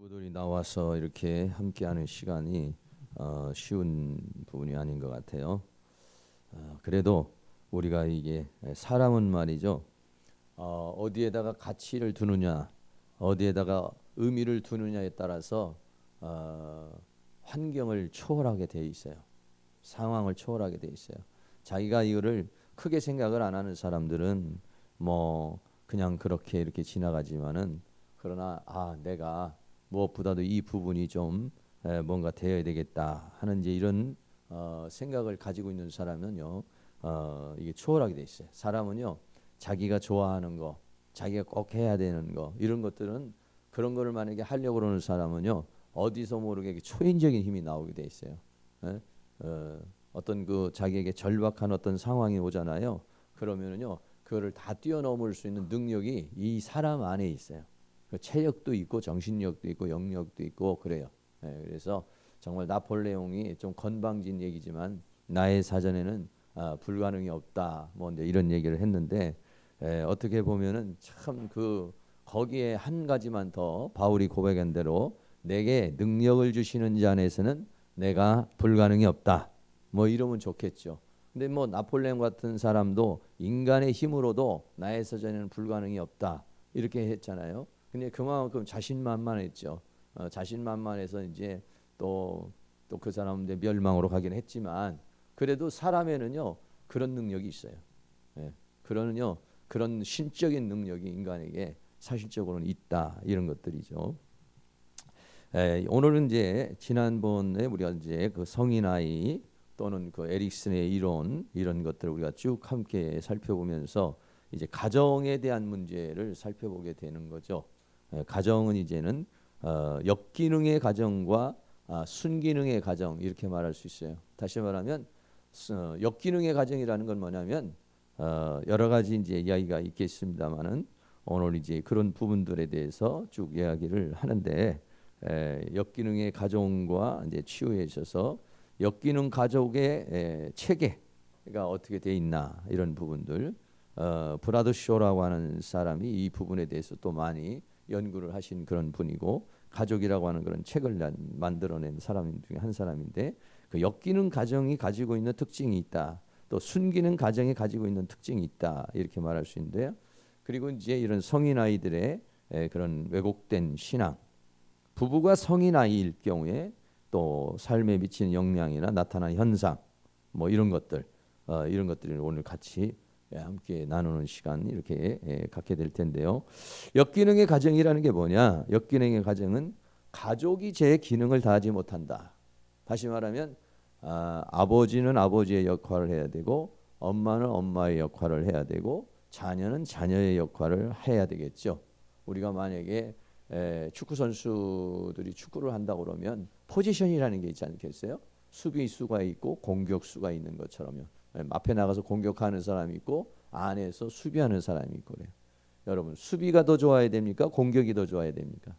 부부들이 나와서 이렇게 함께하는 시간이 쉬운 부분이 아닌 것 같아요. 그래도 우리가 이게 사람은 말이죠. 어디에다가 가치를 두느냐, 어디에다가 의미를 두느냐에 따라서 환경을 초월하게 돼 있어요. 상황을 초월하게 돼 있어요. 자기가 이거를 크게 생각을 안 하는 사람들은 뭐 그냥 그렇게 이렇게 지나가지만은 그러나 내가 무엇보다도 이 부분이 좀 뭔가 되어야 되겠다 하는 이제 이런 생각을 가지고 있는 사람은요, 이게 초월하게 돼 있어요. 사람은요, 자기가 좋아하는 거, 자기가 꼭 해야 되는 거 이런 것들은 그런 거를 만약에 하려고 그러는 사람은요, 어디서 모르게 초인적인 힘이 나오게 돼 있어요. 예? 어떤 그 자기에게 절박한 어떤 상황이 오잖아요. 그러면은요, 그거를 다 뛰어넘을 수 있는 능력이 이 사람 안에 있어요. 그 체력도 있고 정신력도 있고 영력도 있고 그래요. 그래서 정말 나폴레옹이 좀 건방진 얘기지만 나의 사전에는 불가능이 없다. 뭐 이제 이런 얘기를 했는데 어떻게 보면은 참 그 거기에 한 가지만 더 바울이 고백한 대로 내게 능력을 주시는 자 안에서는 내가 불가능이 없다. 뭐 이러면 좋겠죠. 근데 뭐 나폴레옹 같은 사람도 인간의 힘으로도 나의 사전에는 불가능이 없다. 이렇게 했잖아요. 근데 그만큼 자신만만했죠. 자신만만해서 이제 또 그 사람은 이제 멸망으로 가긴 했지만 그래도 사람에는요 그런 능력이 있어요. 그런 신적인 능력이 인간에게 사실적으로는 있다 이런 것들이죠. 오늘은 이제 지난번에 우리가 이제 그 성인 아이 또는 그 에릭슨의 이론 이런 것들을 우리가 쭉 함께 살펴보면서 이제 가정에 대한 문제를 살펴보게 되는 거죠. 가정은 이제는 역기능의 가정과 순기능의 가정 이렇게 말할 수 있어요. 다시 말하면 역기능의 가정이라는 건 뭐냐면 여러 가지 이제 이야기가 있겠습니다만은 오늘 이제 그런 부분들에 대해서 쭉 이야기를 하는데 역기능의 가정과 이제 치유에 있어서 역기능 가족의 체계가 어떻게 돼 있나 이런 부분들 브라더 쇼라고 하는 사람이 이 부분에 대해서 또 많이 연구를 하신 그런 분이고 가족이라고 하는 그런 책을 만들어낸 사람 중에 한 사람인데 그 역기능 가정이 가지고 있는 특징이 있다. 또 순기능 가정이 가지고 있는 특징이 있다. 이렇게 말할 수 있는데요. 그리고 이제 이런 성인 아이들의 그런 왜곡된 신앙, 부부가 성인 아이일 경우에 또 삶에 미치는 영향이나 나타나는 현상, 뭐 이런 것들을 오늘 같이 함께 나누는 시간 이렇게 갖게 될 텐데요. 역기능의 가정이라는 게 뭐냐? 역기능의 가정은 가족이 제 기능을 다하지 못한다. 다시 말하면 아버지는 아버지의 역할을 해야 되고 엄마는 엄마의 역할을 해야 되고 자녀는 자녀의 역할을 해야 되겠죠. 우리가 만약에 축구 선수들이 축구를 한다 그러면 포지션이라는 게 있지 않겠어요? 수비수가 있고 공격수가 있는 것처럼요. 앞에 나가서 공격하는 사람이 있고 안에서 수비하는 사람이 있고 그래요. 여러분 수비가 더 좋아야 됩니까? 공격이 더 좋아야 됩니까?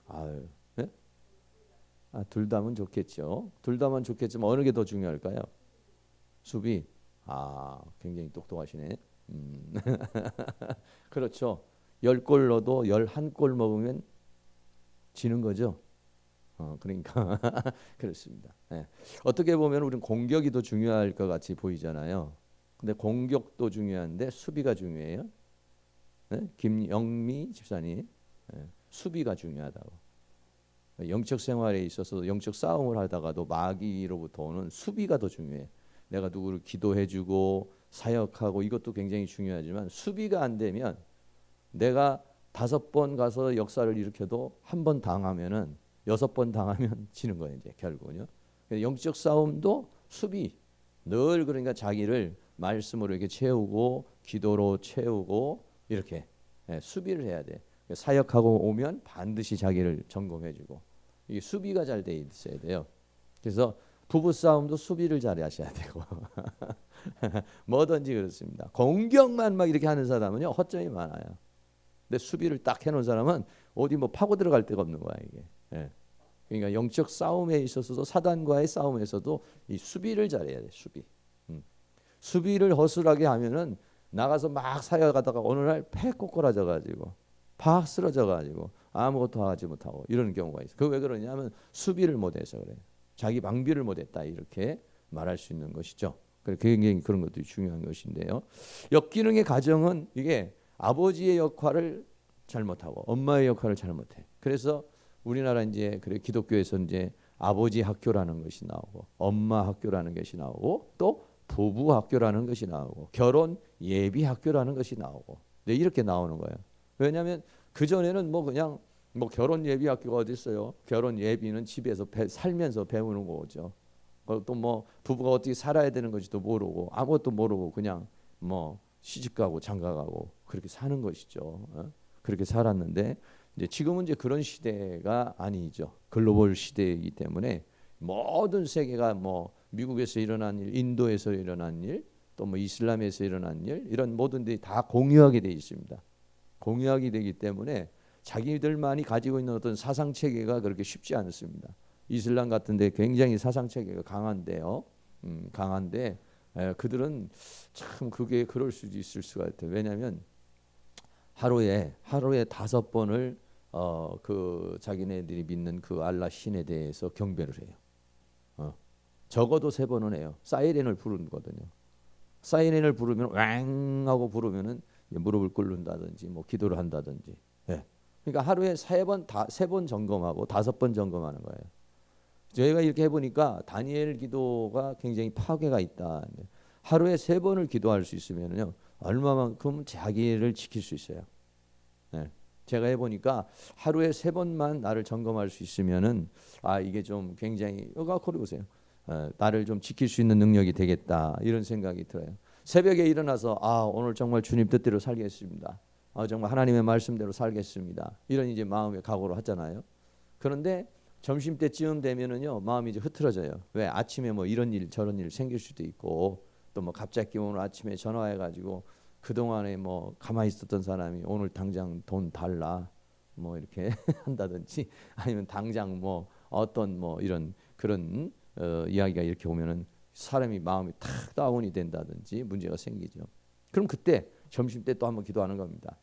아유, 네? 둘 다면 좋겠죠. 둘 다면 좋겠지만 어느 게 더 중요할까요? 수비. 굉장히 똑똑하시네. 그렇죠. 10골 넣어도 11골 먹으면 지는 거죠. 그러니까 그렇습니다. 어떻게 보면 우리는 공격이 더 중요할 것 같이 보이잖아요. 근데 공격도 중요한데 수비가 중요해요. 김영미 집사님, 수비가 중요하다고. 영적 생활에 있어서 영적 싸움을 하다가도 마귀로부터 오는 수비가 더 중요해. 내가 누구를 기도해주고 사역하고 이것도 굉장히 중요하지만 수비가 안 되면 내가 5번 가서 역사를 일으켜도 한 번 당하면은 6번 당하면 지는 거예요 이제 결국은요. 영적 싸움도 수비 늘 그러니까 자기를 말씀으로 이렇게 채우고 기도로 채우고 이렇게 수비를 해야 돼. 사역하고 오면 반드시 자기를 점검해주고 이게 수비가 잘 돼 있어야 돼요. 그래서 부부 싸움도 수비를 잘 하셔야 되고 뭐든지 그렇습니다. 공격만 막 이렇게 하는 사람은요 허점이 많아요. 근데 수비를 딱 해놓은 사람은 어디 뭐 파고 들어갈 데가 없는 거야 이게. 그러니까 영적 싸움에 있어서도 사단과의 싸움에서도 이 수비를 잘해야 돼. 수비를 허술하게 하면은 나가서 막 사역하다가 어느 날 패 꼬꾸라져 가지고 팍 쓰러져 가지고 아무것도 하지 못하고 이런 경우가 있어요. 그 왜 그러냐면 수비를 못해서 그래요. 자기 방비를 못했다 이렇게 말할 수 있는 것이죠. 굉장히 그런 것도 중요한 것인데요. 역기능의 가정은 이게 아버지의 역할을 잘못하고 엄마의 역할을 잘못해. 그래서 우리나라 이제 그래 기독교에서 이제 아버지 학교라는 것이 나오고 엄마 학교라는 것이 나오고 또 부부 학교라는 것이 나오고 결혼 예비 학교라는 것이 나오고 네, 이렇게 나오는 거예요. 왜냐하면 그 전에는 뭐 그냥 뭐 결혼 예비 학교가 어디 있어요? 결혼 예비는 집에서 살면서 배우는 거죠. 또 뭐 부부가 어떻게 살아야 되는 건지도 모르고 아무것도 모르고 그냥 뭐 시집가고 장가가고 그렇게 사는 것이죠. 그렇게 살았는데 이제 지금은 이제 그런 시대가 아니죠. 글로벌 시대이기 때문에 모든 세계가 뭐 미국에서 일어난 일, 인도에서 일어난 일, 또 뭐 이슬람에서 일어난 일 이런 모든 것들이 다 공유하게 돼 있습니다. 공유하게 되기 때문에 자기들만이 가지고 있는 어떤 사상 체계가 그렇게 쉽지 않습니다. 이슬람 같은데 굉장히 사상 체계가 강한데요. 강한데 그들은 참 그게 그럴 수도 있을 수가 있어요. 왜냐하면 하루에 5번을 그 자기네들이 믿는 그 알라 신에 대해서 경배를 해요. 적어도 3번은 해요. 사이렌을 부르거든요. 사이렌을 부르면 왕 하고 부르면은 무릎을 꿇는다든지 뭐 기도를 한다든지. 예. 그러니까 하루에 3번 점검하고 5번 점검하는 거예요. 저희가 이렇게 해보니까 다니엘 기도가 굉장히 파괴가 있다. 하루에 3번을 기도할 수 있으면요 얼마만큼 자기를 지킬 수 있어요. 네. 제가 해보니까 하루에 3번만 나를 점검할 수 있으면은 이게 좀 굉장히 거리 보세요. 나를 좀 지킬 수 있는 능력이 되겠다 이런 생각이 들어요. 새벽에 일어나서 오늘 정말 주님 뜻대로 살겠습니다. 정말 하나님의 말씀대로 살겠습니다. 이런 이제 마음의 각오를 하잖아요. 그런데 점심 때쯤 되면은요 마음이 이제 흐트러져요. 왜 아침에 뭐 이런 일 저런 일 생길 수도 있고 또 뭐 갑자기 오늘 아침에 전화해가지고 그 동안에 뭐 가만히 있었던 사람이 오늘 당장 돈 달라 뭐 이렇게 한다든지 아니면 당장 뭐 어떤 뭐 이런 그런 이야기가 이렇게 오면은 사람이 마음이 탁 다운이 된다든지 문제가 생기죠. 그럼 그때 점심 때 또 한번 기도하는 겁니다.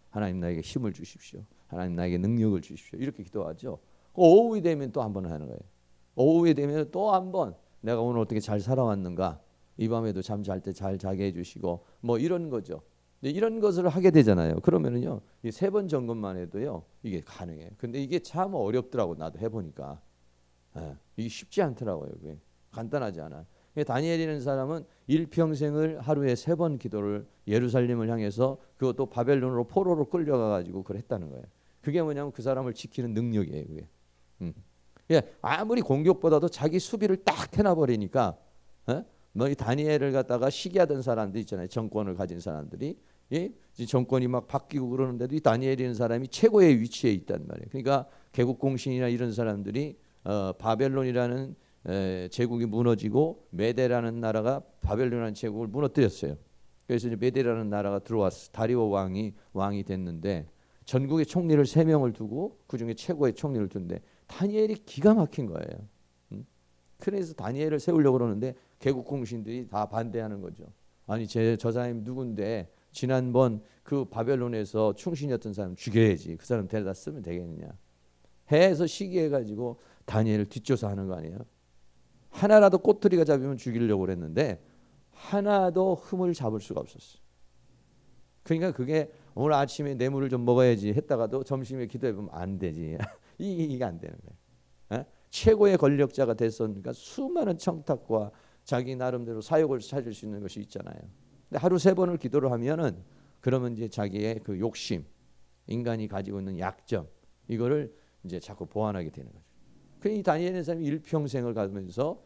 하나님 나에게 힘을 주십시오. 하나님 나에게 능력을 주십시오. 이렇게 기도하죠. 오후에 되면 또 한 번 하는 거예요. 오후에 되면 또 한 번 내가 오늘 어떻게 잘 살아왔는가, 이 밤에도 잠 잘 때 잘 자게 해주시고 뭐 이런 거죠. 이런 것을 하게 되잖아요. 그러면은요 이 3번 점검만 해도요 이게 가능해요. 근데 이게 참 어렵더라고. 나도 해보니까 이게 쉽지 않더라고요. 그게 간단하지 않아. 다니엘이라는 사람은 일평생을 하루에 3번 기도를 예루살렘을 향해서 그것도 바벨론으로 포로로 끌려가 가지고 그랬다는 거예요. 그게 뭐냐면 그 사람을 지키는 능력이에요. 그게. 아무리 공격보다도 자기 수비를 딱 해놔버리니까 뭐 이 다니엘을 갖다가 시기하던 사람들 있잖아요. 정권을 가진 사람들이 이 정권이 막 바뀌고 그러는데도 이 다니엘이라는 사람이 최고의 위치에 있단 말이에요. 그러니까 개국공신이나 이런 사람들이 바벨론이라는 제국이 무너지고 메데라는 나라가 바벨론이라는 제국을 무너뜨렸어요. 그래서 이제 메데라는 나라가 들어왔어. 다리오 왕이 됐는데 전국에 총리를 3명을 두고 그 중에 최고의 총리를 둔데 다니엘이 기가 막힌 거예요. 그래서 다니엘을 세우려고 그러는데 개국 공신들이 다 반대하는 거죠. 아니 저 사람이 누군데 지난번 그 바벨론에서 충신이었던 사람 죽여야지. 그 사람 데려다 쓰면 되겠느냐. 해서 시기해가지고 다니엘을 뒷조사하는 거 아니에요. 하나라도 꼬투리가 잡히면 죽이려고 그랬는데 하나도 흠을 잡을 수가 없었어요. 그러니까 그게 오늘 아침에 뇌물을 좀 먹어야지 했다가도 점심에 기도해보면 안 되지. 이게 안 되는 거예요. 최고의 권력자가 됐으니까 수많은 청탁과 자기 나름대로 사욕을 찾을 수 있는 것이 있잖아요. 근데 하루 3번을 기도를 하면은 그러면 이제 자기의 그 욕심, 인간이 가지고 있는 약점 이거를 이제 자꾸 보완하게 되는 거죠. 이 다니엘의 사람이 일평생을 가면서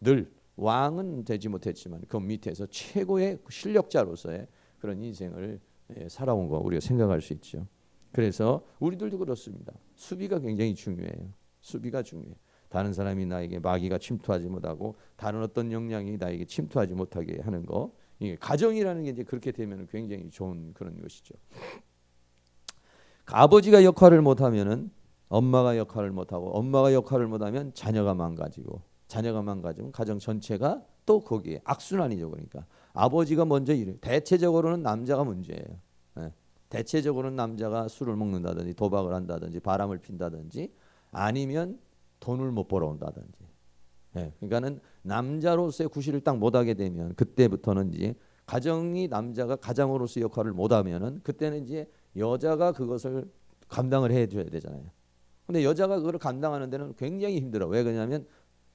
늘 왕은 되지 못했지만 그 밑에서 최고의 실력자로서의 그런 인생을 살아온 거 우리가 생각할 수 있죠. 그래서 우리들도 그렇습니다. 수비가 굉장히 중요해요. 수비가 중요해요. 다른 사람이 나에게 마귀가 침투하지 못하고 다른 어떤 영향이 나에게 침투하지 못하게 하는 거. 이게 가정이라는 게 이제 그렇게 되면 굉장히 좋은 그런 것이죠. 아버지가 역할을 못하면은 엄마가 역할을 못하고 엄마가 역할을 못하면 자녀가 망가지고 자녀가 망가지면 가정 전체가 또 거기에 악순환이죠. 그러니까 아버지가 먼저 일을 대체적으로는 남자가 문제예요. 대체적으로는 남자가 술을 먹는다든지 도박을 한다든지 바람을 핀다든지 아니면 돈을 못 벌어온다든지. 예, 그러니까는 남자로서의 구실을 딱 못하게 되면 그때부터는 이제 가정이 남자가 가장으로서의 역할을 못하면은 그때는 이제 여자가 그것을 감당을 해줘야 되잖아요. 근데 여자가 그걸 감당하는 데는 굉장히 힘들어. 왜 그러냐면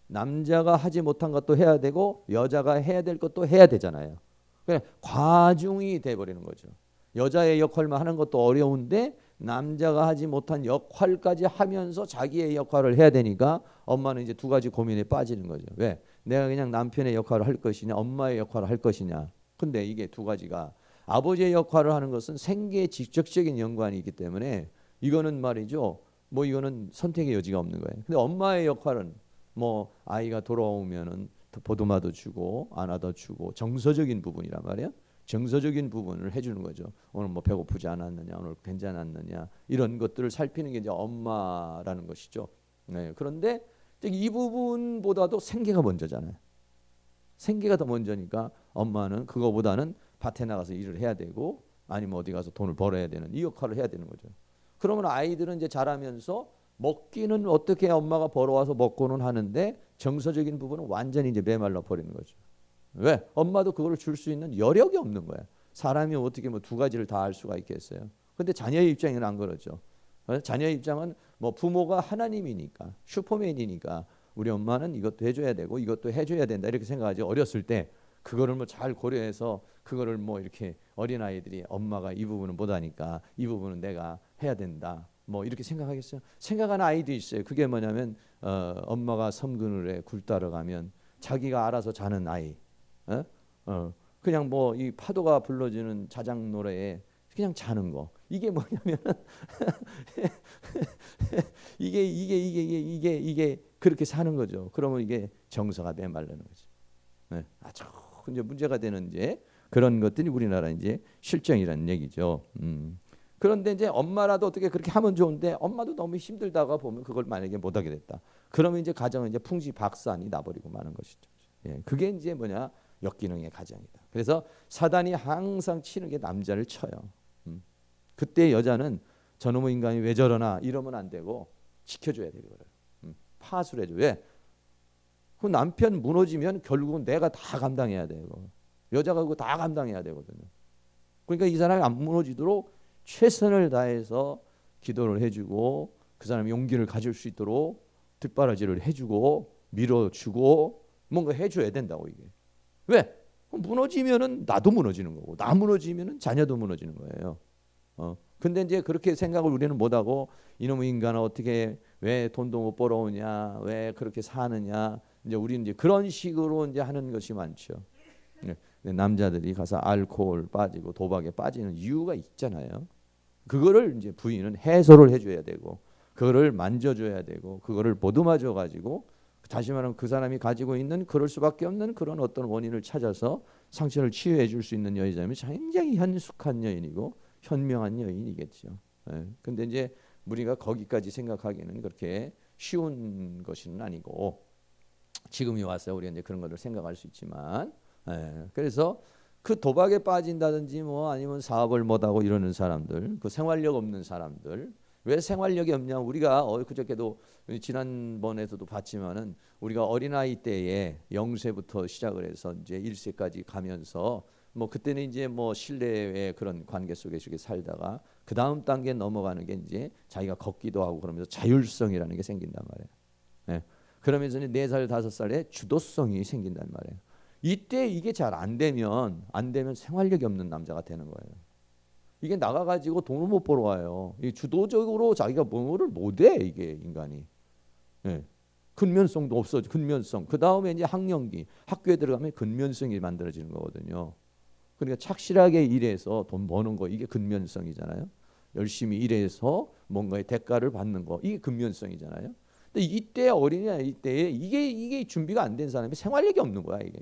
남자가 하지 못한 것도 해야 되고 여자가 해야 될 것도 해야 되잖아요. 그냥 과중이 돼버리는 거죠. 여자의 역할만 하는 것도 어려운데 남자가 하지 못한 역할까지 하면서 자기의 역할을 해야 되니까 엄마는 이제 두 가지 고민에 빠지는 거죠. 왜? 내가 그냥 남편의 역할을 할 것이냐 엄마의 역할을 할 것이냐. 근데 이게 두 가지가 아버지의 역할을 하는 것은 생계에 직접적인 연관이 있기 때문에 이거는 말이죠. 뭐 이거는 선택의 여지가 없는 거예요. 근데 엄마의 역할은 뭐 아이가 돌아오면은 보도마도 주고 안아도 주고 정서적인 부분이란 말이야. 정서적인 부분을 해주는 거죠. 오늘 뭐 배고프지 않았느냐, 오늘 괜찮았느냐 이런 것들을 살피는 게 이제 엄마라는 것이죠. 네, 그런데 이 부분보다도 생계가 먼저잖아요. 생계가 더 먼저니까 엄마는 그거보다는 밭에 나가서 일을 해야 되고 아니면 어디 가서 돈을 벌어야 되는 이 역할을 해야 되는 거죠. 그러면 아이들은 이제 자라면서 먹기는 어떻게 엄마가 벌어와서 먹고는 하는데 정서적인 부분은 완전히 이제 메말라 버리는 거죠. 왜? 엄마도 그걸 줄 수 있는 여력이 없는 거야. 사람이 어떻게 뭐 두 가지를 다 할 수가 있겠어요. 근데 자녀의 입장에는 안 그러죠. 자녀의 입장은 뭐 부모가 하나님이니까 슈퍼맨이니까 우리 엄마는 이것도 해줘야 되고 이것도 해줘야 된다 이렇게 생각하지. 어렸을 때 그거를 뭐 잘 고려해서 그거를 뭐 이렇게 어린아이들이 엄마가 이 부분은 못하니까 이 부분은 내가 해야 된다 뭐 이렇게 생각하겠어요? 생각하는 아이도 있어요. 그게 뭐냐면 엄마가 섬그늘에 굴 따러 가면 자기가 알아서 자는 아이. 그냥 뭐 이 파도가 불러주는 자작 노래에 그냥 자는 거. 이게 뭐냐면 이게 그렇게 사는 거죠. 그러면 이게 정서가 메말르는 거죠. 네. 아주 이제 문제가 되는 이제 그런 것들이 우리나라 이제 실정이라는 얘기죠. 그런데 이제 엄마라도 어떻게 그렇게 하면 좋은데 엄마도 너무 힘들다가 보면 그걸 만약에 못하게 됐다. 그러면 이제 가정은 이제 풍지박산이 나버리고 마는 것이죠. 예, 그게 이제 뭐냐 역기능의 가정이다. 그래서 사단이 항상 치는 게 남자를 쳐요. 그때 여자는 저놈의 인간이 왜 저러나 이러면 안 되고 지켜줘야 되거든. 파수해줘. 왜? 그 남편 무너지면 결국은 내가 다 감당해야 되고 여자가 그거 다 감당해야 되거든요. 그러니까 이 사람이 안 무너지도록 최선을 다해서 기도를 해주고 그 사람이 용기를 가질 수 있도록 뒷바라지를 해주고 밀어주고 뭔가 해줘야 된다고 이게. 왜? 무너지면은 나도 무너지는 거고 나 무너지면은 자녀도 무너지는 거예요. 근데 이제 그렇게 생각을 우리는 못하고 이놈의 인간은 어떻게 왜 돈도 못 벌어오냐 왜 그렇게 사느냐 이제 우리는 이제 그런 식으로 이제 하는 것이 많죠. 남자들이 가서 알코올 빠지고 도박에 빠지는 이유가 있잖아요. 그거를 이제 부인은 해소를 해줘야 되고 그거를 만져줘야 되고 그거를 보듬어줘 가지고 다시 말하면 그 사람이 가지고 있는 그럴 수밖에 없는 그런 어떤 원인을 찾아서 상처를 치유해 줄 수 있는 여자면 굉장히 현숙한 여인이고 현명한 여인이겠죠. 근데 이제 우리가 거기까지 생각하기는 그렇게 쉬운 것은 아니고 지금이 와서 우리가 이제 그런 것을 생각할 수 있지만 그래서 그 도박에 빠진다든지 뭐 아니면 사업을 못하고 이러는 사람들 그 생활력 없는 사람들 왜 생활력이 없냐 우리가 그저께도 지난번에서도 봤지만은 우리가 어린아이 때에 0세부터 시작을 해서 이제 1세까지 가면서 뭐 그때는 이제 뭐 신뢰의 그런 관계 속에서 살다가 그 다음 단계 넘어가는 게 이제 자기가 걷기도 하고 그러면서 자율성이라는 게 생긴단 말이에요. 그러면서 4살 5살에 주도성이 생긴단 말이에요. 이때 이게 잘 안 되면 생활력이 없는 남자가 되는 거예요. 이게 나가가지고 돈을 못 벌어와요. 주도적으로 자기가 뭐를 못해 이게 인간이. 근면성도 없어져. 근면성. 그 다음에 이제 학령기 학교에 들어가면 근면성이 만들어지는 거거든요. 그러니까 착실하게 일해서 돈 버는 거 이게 근면성이잖아요. 열심히 일해서 뭔가의 대가를 받는 거 이게 근면성이잖아요. 근데 이때 어린이날 이때에 이게 준비가 안 된 사람이 생활력이 없는 거야 이게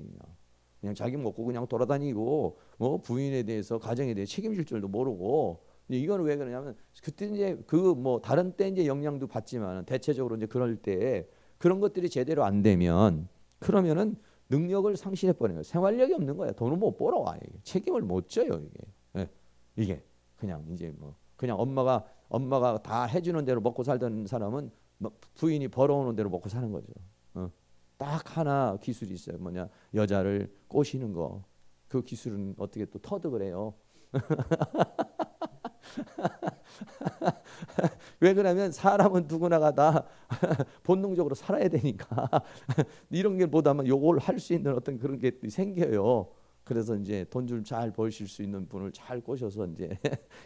그냥 자기 먹고 그냥 돌아다니고 뭐 부인에 대해서 가정에 대해 책임질 줄도 모르고 이거는 왜 그러냐면 그때 이제 그 뭐 다른 때 이제 영향도 받지만 대체적으로 이제 그럴 때 그런 것들이 제대로 안 되면 그러면은 능력을 상실해 버리는 거예요. 생활력이 없는 거예요. 돈을 못 벌어와 이게 책임을 못 져요 이게. 이게 그냥 이제 뭐 그냥 엄마가 다 해주는 대로 먹고 살던 사람은 부인이 벌어오는 대로 먹고 사는 거죠. 딱 하나 기술이 있어요. 뭐냐, 여자를 꼬시는 거. 그 기술은 어떻게 또 터득을 해요. 왜 그러냐면 사람은 누구나가 다 본능적으로 살아야 되니까 이런 게 보다만 요걸 할 수 있는 어떤 그런 게 생겨요. 그래서 이제 돈 좀 잘 벌실 수 있는 분을 잘 꼬셔서 이제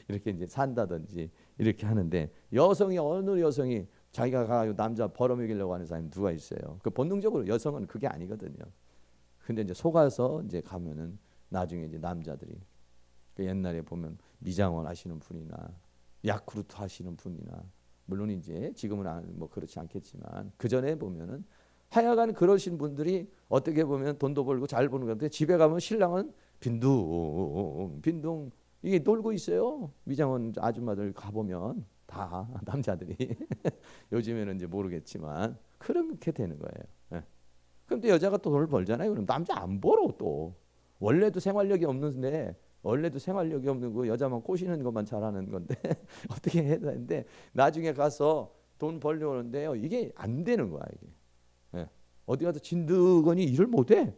이렇게 이제 산다든지 이렇게 하는데, 어느 여성이 자기가 가지고 남자 벌어먹이려고 하는 사람이 누가 있어요? 그 본능적으로 여성은 그게 아니거든요. 근데 이제 속아서 이제 가면은 나중에 이제 남자들이 그 옛날에 보면 미장원 하시는 분이나 야쿠르트 하시는 분이나, 물론 이제 지금은 뭐 그렇지 않겠지만 그 전에 보면은 하여간 그러신 분들이 어떻게 보면 돈도 벌고 잘 버는 건데, 집에 가면 신랑은 빈둥 이게 놀고 있어요. 미장원 아줌마들 가보면 다 남자들이 요즘에는 이제 모르겠지만 그렇게 되는 거예요. 예. 그럼 또 여자가 또 돈을 벌잖아요. 그럼 남자 안 벌어 또. 원래도 생활력이 없는 거 여자만 꼬시는 것만 잘하는 건데 어떻게 해야 되는데, 나중에 가서 돈 벌려고 하는데요, 이게 안 되는 거야 이게. 예. 어디 가서 진드거니 일을 못해.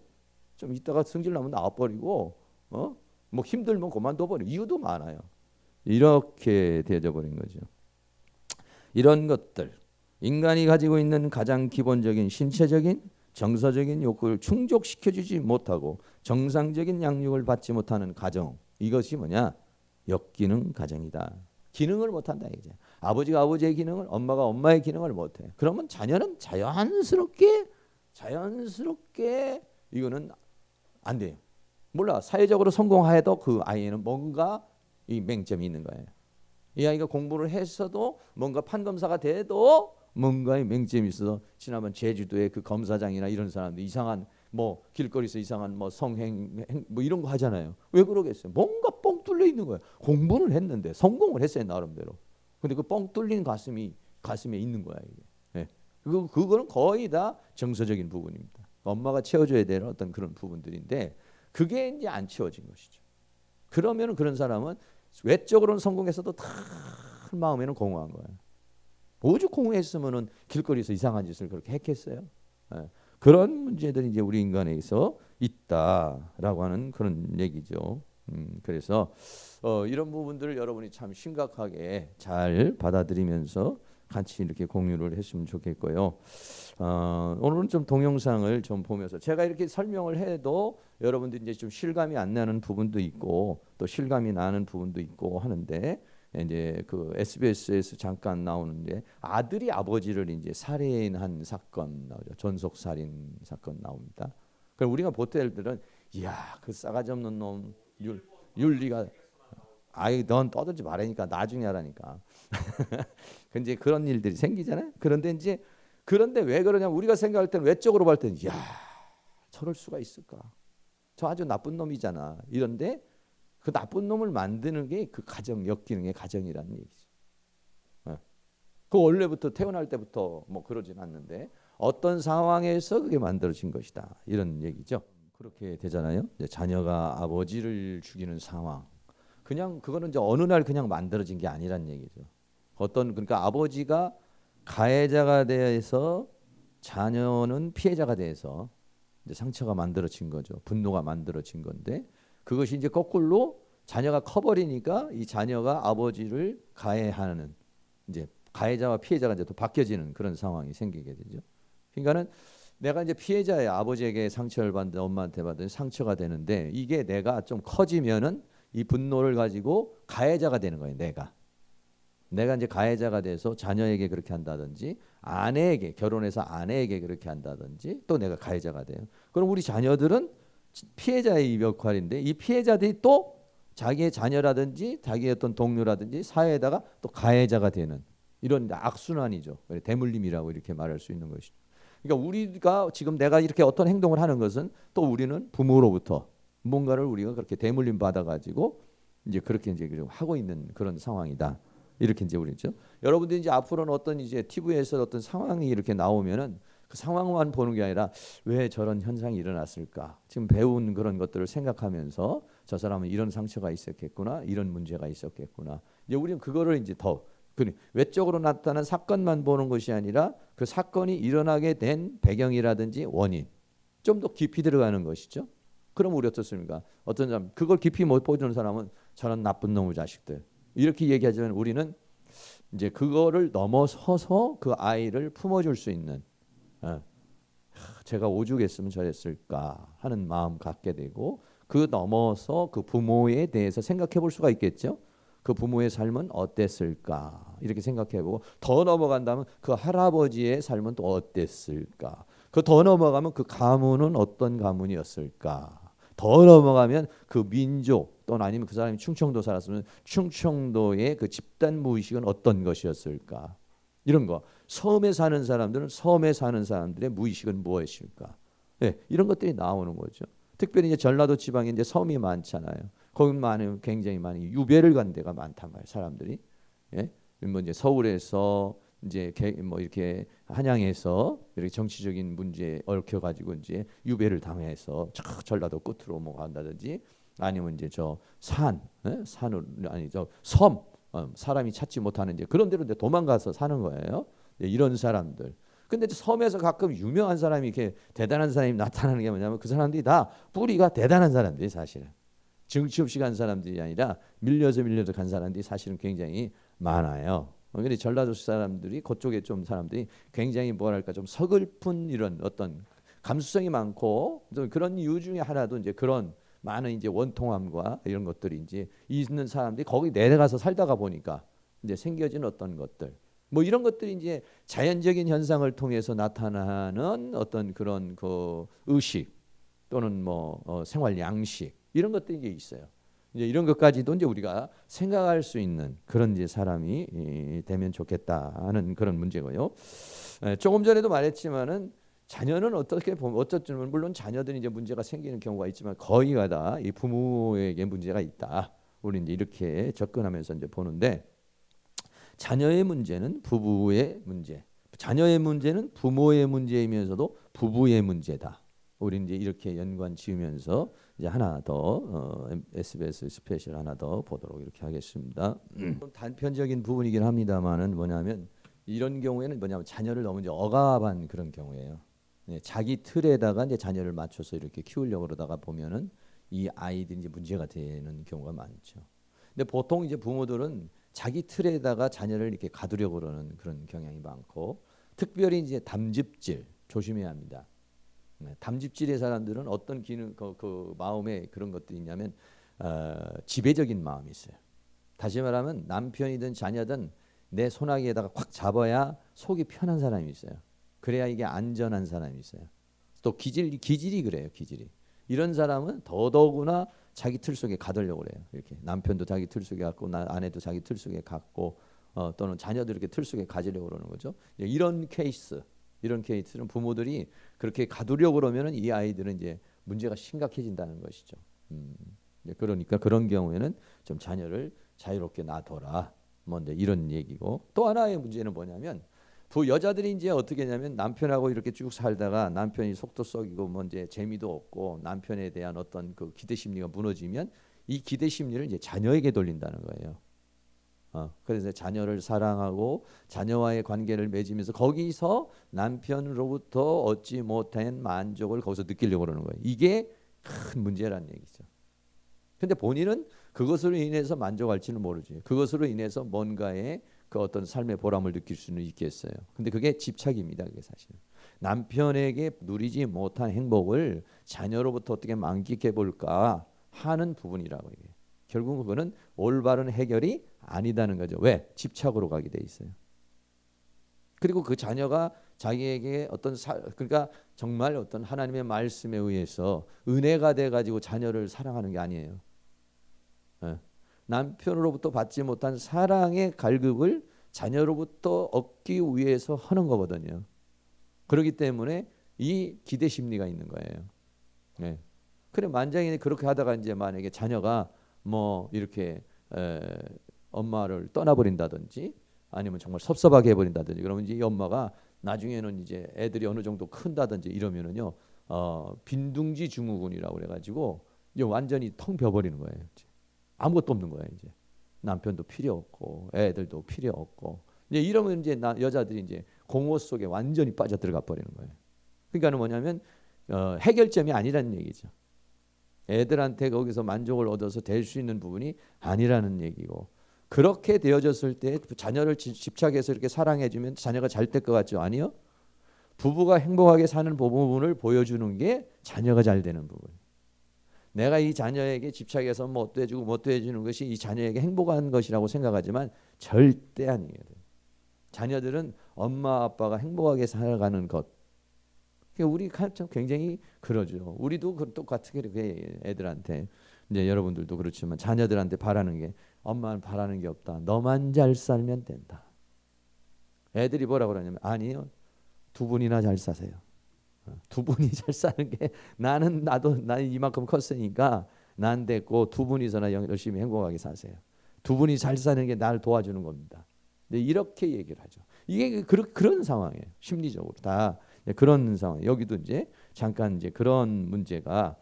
좀 이따가 성질 나면 나와버리고 뭐 힘들면 그만둬버려. 이유도 많아요. 이렇게 되어져 버린 거죠. 이런 것들, 인간이 가지고 있는 가장 기본적인 신체적인 정서적인 욕구를 충족시켜주지 못하고 정상적인 양육을 받지 못하는 가정, 이것이 뭐냐? 역기능 가정이다. 기능을 못한다 이제. 아버지가 아버지의 기능을, 엄마가 엄마의 기능을 못해. 그러면 자녀는 자연스럽게 이거는 안 돼요. 몰라, 사회적으로 성공해도 그 아이에는 뭔가 이 맹점이 있는 거예요. 이 아이가 공부를 했어도 뭔가 판검사가 돼도 뭔가의 맹점이 있어서, 지난번 제주도의 그 검사장이나 이런 사람들 이상한 뭐 길거리에서 이상한 뭐 성행 뭐 이런 거 하잖아요. 왜 그러겠어요? 뭔가 뻥 뚫려 있는 거예요. 공부를 했는데 성공을 했어요 나름대로. 근데 그 뻥 뚫린 가슴에 있는 거야 이게. 네. 그거는 거의 다 정서적인 부분입니다. 엄마가 채워줘야 되는 어떤 그런 부분들인데 그게 이제 안 채워진 것이죠. 그러면 그런 사람은 외적으로는 성공했어도 다 마음에는 공허한 거예요. 오죽 공허했으면은 길거리에서 이상한 짓을 그렇게 했겠어요? 네. 그런 문제들이 이제 우리 인간에서 있다라고 하는 그런 얘기죠. 그래서 이런 부분들을 여러분이 참 심각하게 잘 받아들이면서 같이 이렇게 공유를 했으면 좋겠고요. 오늘은 좀 동영상을 좀 보면서 제가 이렇게 설명을 해도 여러분들이 이제 좀 실감이 안 나는 부분도 있고 또 실감이 나는 부분도 있고 하는데, 이제 그 SBS에서 잠깐 나오는데 아들이 아버지를 이제 살해한 사건 나오죠. 전속 살인 사건 나옵니다. 그럼 우리가 보태들은 이야 그 싸가지 없는 놈 윤리가 아이 넌 떠들지 말라니까 나중에 하라니까. 근데 그런 일들이 생기잖아요. 그런데 왜 그러냐면 우리가 생각할 때는 외적으로 볼 때는 이야 저럴 수가 있을까? 저 아주 나쁜 놈이잖아. 이런데 그 나쁜 놈을 만드는 게 그 가정, 역기능의 가정이라는 얘기죠. 그 원래부터 태어날 때부터 뭐 그러진 않는데 어떤 상황에서 그게 만들어진 것이다. 이런 얘기죠. 그렇게 되잖아요. 이제 자녀가 아버지를 죽이는 상황. 그냥 그거는 이제 어느 날 그냥 만들어진 게 아니란 얘기죠. 그러니까 아버지가 가해자가 돼서 자녀는 피해자가 돼서 이제 상처가 만들어진 거죠. 분노가 만들어진 건데 그것이 이제 거꾸로 자녀가 커버리니까 이 자녀가 아버지를 가해하는 이제 가해자와 피해자가 이제 또 바뀌어지는 그런 상황이 생기게 되죠. 그러니까는 내가 이제 피해자의 아버지에게 상처를 받는 엄마한테 받은 상처가 되는데 이게 내가 좀 커지면은 이 분노를 가지고 가해자가 되는 거예요. 내가 이제 가해자가 돼서 자녀에게 그렇게 한다든지 아내에게 결혼해서 아내에게 그렇게 한다든지 또 내가 가해자가 돼요. 그럼 우리 자녀들은 피해자의 역할인데 이 피해자들이 또 자기의 자녀라든지 자기의 어떤 동료라든지 사회에다가 또 가해자가 되는 이런 악순환이죠. 대물림이라고 이렇게 말할 수 있는 것이죠. 그러니까 우리가 지금 내가 이렇게 어떤 행동을 하는 것은 또 우리는 부모로부터 뭔가를 우리가 그렇게 대물림 받아가지고 이제 그렇게 이제 하고 있는 그런 상황이다. 이렇게 이제 우리죠. 여러분들이 이제 앞으로는 어떤 이제 TV에서 어떤 상황이 이렇게 나오면은 그 상황만 보는 게 아니라 왜 저런 현상이 일어났을까? 지금 배운 그런 것들을 생각하면서 저 사람은 이런 상처가 있었겠구나, 이런 문제가 있었겠구나. 이제 우리는 그거를 이제 더 외적으로 나타난 사건만 보는 것이 아니라 그 사건이 일어나게 된 배경이라든지 원인 좀 더 깊이 들어가는 것이죠. 그럼 우리 어떻습니까? 어떤 사람 그걸 깊이 못 보여주는 사람은 저런 나쁜 놈의 자식들 이렇게 얘기하지만 우리는 이제 그거를 넘어서서 그 아이를 품어줄 수 있는 제가 오죽했으면 저랬을까 하는 마음 갖게 되고 그 넘어서 그 부모에 대해서 생각해 볼 수가 있겠죠. 그 부모의 삶은 어땠을까 이렇게 생각해보고 더 넘어간다면 그 할아버지의 삶은 또 어땠을까 그 더 넘어가면 그 가문은 어떤 가문이었을까 더 넘어가면 그 민족 또는 아니면 그 사람이 충청도 살았으면 충청도의 그 집단 무의식은 어떤 것이었을까 이런 거 섬에 사는 사람들은 섬에 사는 사람들의 무의식은 무엇일까 네, 이런 것들이 나오는 거죠. 특별히 이제 전라도 지방에 이제 섬이 많잖아요. 거기 많은 굉장히 많이 유배를 간 데가 많단 말이에요. 사람들이 예? 뭐 이제 서울에서 이제 뭐 이렇게 한양에서 이렇게 정치적인 문제에 얽혀 가지고 이제 유배를 당해서 저 전라도 끝으로 뭐 간다든지 아니면 이제 저 산 산을 아니 저 섬 사람이 찾지 못하는 이제 그런 데로 이제 도망가서 사는 거예요. 이런 사람들. 근데 섬에서 가끔 유명한 사람이 이렇게 대단한 사람이 나타나는 게 뭐냐면 그 사람들이 다 뿌리가 대단한 사람들이 사실은 정치 없이 간 사람들이 아니라 밀려서 간 사람들이 사실은 굉장히 많아요. 근데 전라도 사람들이 그쪽에 좀 사람들이 굉장히 뭐랄까 좀 서글픈 이런 어떤 감수성이 많고 그런 이유 중에 하나도 이제 그런 많은 이제 원통함과 이런 것들이 이제 있는 사람들이 거기 내려가서 살다가 보니까 이제 생겨진 어떤 것들 뭐 이런 것들이 이제 자연적인 현상을 통해서 나타나는 어떤 그런 그 의식 또는 뭐 생활 양식 이런 것들이 이제 있어요. 이제 이런 것까지도 이제 우리가 생각할 수 있는 그런 이제 사람이 되면 좋겠다는 그런 문제고요. 조금 전에도 말했지만은 자녀는 어떻게 보면 어쩌면 물론 자녀들이 이제 문제가 생기는 경우가 있지만 거의가 다 이 부모에게 문제가 있다. 우리 이제 이렇게 접근하면서 이제 보는데 자녀의 문제는 부부의 문제, 자녀의 문제는 부모의 문제이면서도 부부의 문제다. 우리 이제 이렇게 연관 지으면서 이제 하나 더 SBS 스페셜 하나 더 보도록 이렇게 하겠습니다. 단편적인 부분이긴 합니다만은 뭐냐면 이런 경우에는 뭐냐면 자녀를 너무 이제 억압한 그런 경우예요. 네, 자기 틀에다가 이제 자녀를 맞춰서 이렇게 키우려고 그러다가 보면은 이 아이들이 이제 문제가 되는 경우가 많죠. 근데 보통 이제 부모들은 자기 틀에다가 자녀를 이렇게 가두려고 그러는 그런 경향이 많고 특별히 이제 담즙질 조심해야 합니다. 네, 담즙질의 사람들은 어떤 기능 그 마음에 그런 것들이 있냐면 지배적인 마음이 있어요. 다시 말하면 남편이든 자녀든 내 손아귀에다가 꽉 잡아야 속이 편한 사람이 있어요. 그래야 이게 안전한 사람이 있어요. 또 기질이 그래요. 기질이 이런 사람은 더더구나 자기 틀 속에 가두려고 그래요. 이렇게 남편도 자기 틀 속에 갖고 아내도 자기 틀 속에 갖고 또는 자녀도 이렇게 틀 속에 가지려고 그러는 거죠. 이런 케이스는 부모들이 그렇게 가두려고 그러면은 이 아이들은 이제 문제가 심각해진다는 것이죠. 그러니까 그런 경우에는 좀 자녀를 자유롭게 놔둬라. 뭐 이런 얘기고 또 하나의 문제는 뭐냐면 여자들이 이제 어떻게 하냐면 남편하고 이렇게 쭉 살다가 남편이 속도 썩이고 뭐 이제 재미도 없고 남편에 대한 어떤 그 기대 심리가 무너지면 이 기대 심리를 이제 자녀에게 돌린다는 거예요. 그래서 자녀를 사랑하고 자녀와의 관계를 맺으면서 거기서 남편으로부터 얻지 못한 만족을 거기서 느끼려고 그러는 거예요. 이게 큰 문제라는 얘기죠. 근데 본인은 그것으로 인해서 만족할지는 모르지. 그것으로 인해서 뭔가의 그 어떤 삶의 보람을 느낄 수는 있겠어요. 근데 그게 집착입니다. 그게 사실 남편에게 누리지 못한 행복을 자녀로부터 어떻게 만끽해 볼까 하는 부분이라고 이게. 결국 그거는 올바른 해결이 아니다는 거죠. 왜? 집착으로 가게 돼 있어요. 그리고 그 자녀가 자기에게 어떤 그러니까 정말 어떤 하나님의 말씀에 의해서 은혜가 돼 가지고 자녀를 사랑하는 게 아니에요. 남편으로부터 받지 못한 사랑의 갈급을 자녀로부터 얻기 위해서 하는 거거든요. 그렇기 때문에 이 기대 심리가 있는 거예요. 네. 그래 만장에 그렇게 하다가 이제 만약에 자녀가 뭐 이렇게 엄마를 떠나버린다든지 아니면 정말 섭섭하게 해버린다든지 그러면 이제 이 엄마가 나중에는 이제 애들이 어느 정도 큰다든지 이러면은요 빈둥지 증후군이라고 그래가지고 이제 완전히 텅 비어버리는 거예요. 이제. 아무것도 없는 거예요. 이제 남편도 필요 없고 애들도 필요 없고 이제 이러면 이제 여자들이 이제 공허 속에 완전히 빠져 들어가 버리는 거예요. 그러니까는 뭐냐면 해결점이 아니라는 얘기죠. 애들한테 거기서 만족을 얻어서 될 수 있는 부분이 아니라는 얘기고 그렇게 되어졌을 때 자녀를 집착해서 이렇게 사랑해주면 자녀가 잘 될 것 같죠? 아니요. 부부가 행복하게 사는 부분을 보여주는 게 자녀가 잘 되는 부분. 내가 이 자녀에게 집착해서 뭐 해주고 뭐 해주는 것이 이 자녀에게 행복한 것이라고 생각하지만 절대 아니에요. 자녀들은 엄마 아빠가 행복하게 살아가는 것. 우리 참 굉장히 그러죠. 우리도 똑같게 애들한테 이제 여러분들도 그렇지만 자녀들한테 바라는 게 엄마는 바라는 게 없다. 너만 잘 살면 된다. 애들이 뭐라 그러냐면 아니요. 두 분이나 잘 사세요. 두 분이 잘 사는 게 나는 이만큼 컸으니까 난 됐고 두 분이서나 열심히 행복하게 사세요. 두 분이 잘 사는 게 날 도와주는 겁니다. 근데 이렇게 얘기를 하죠. 이게 그런 상황이에요. 심리적으로 다 그런 상황. 여기도 이제 잠깐 이제 그런 문제가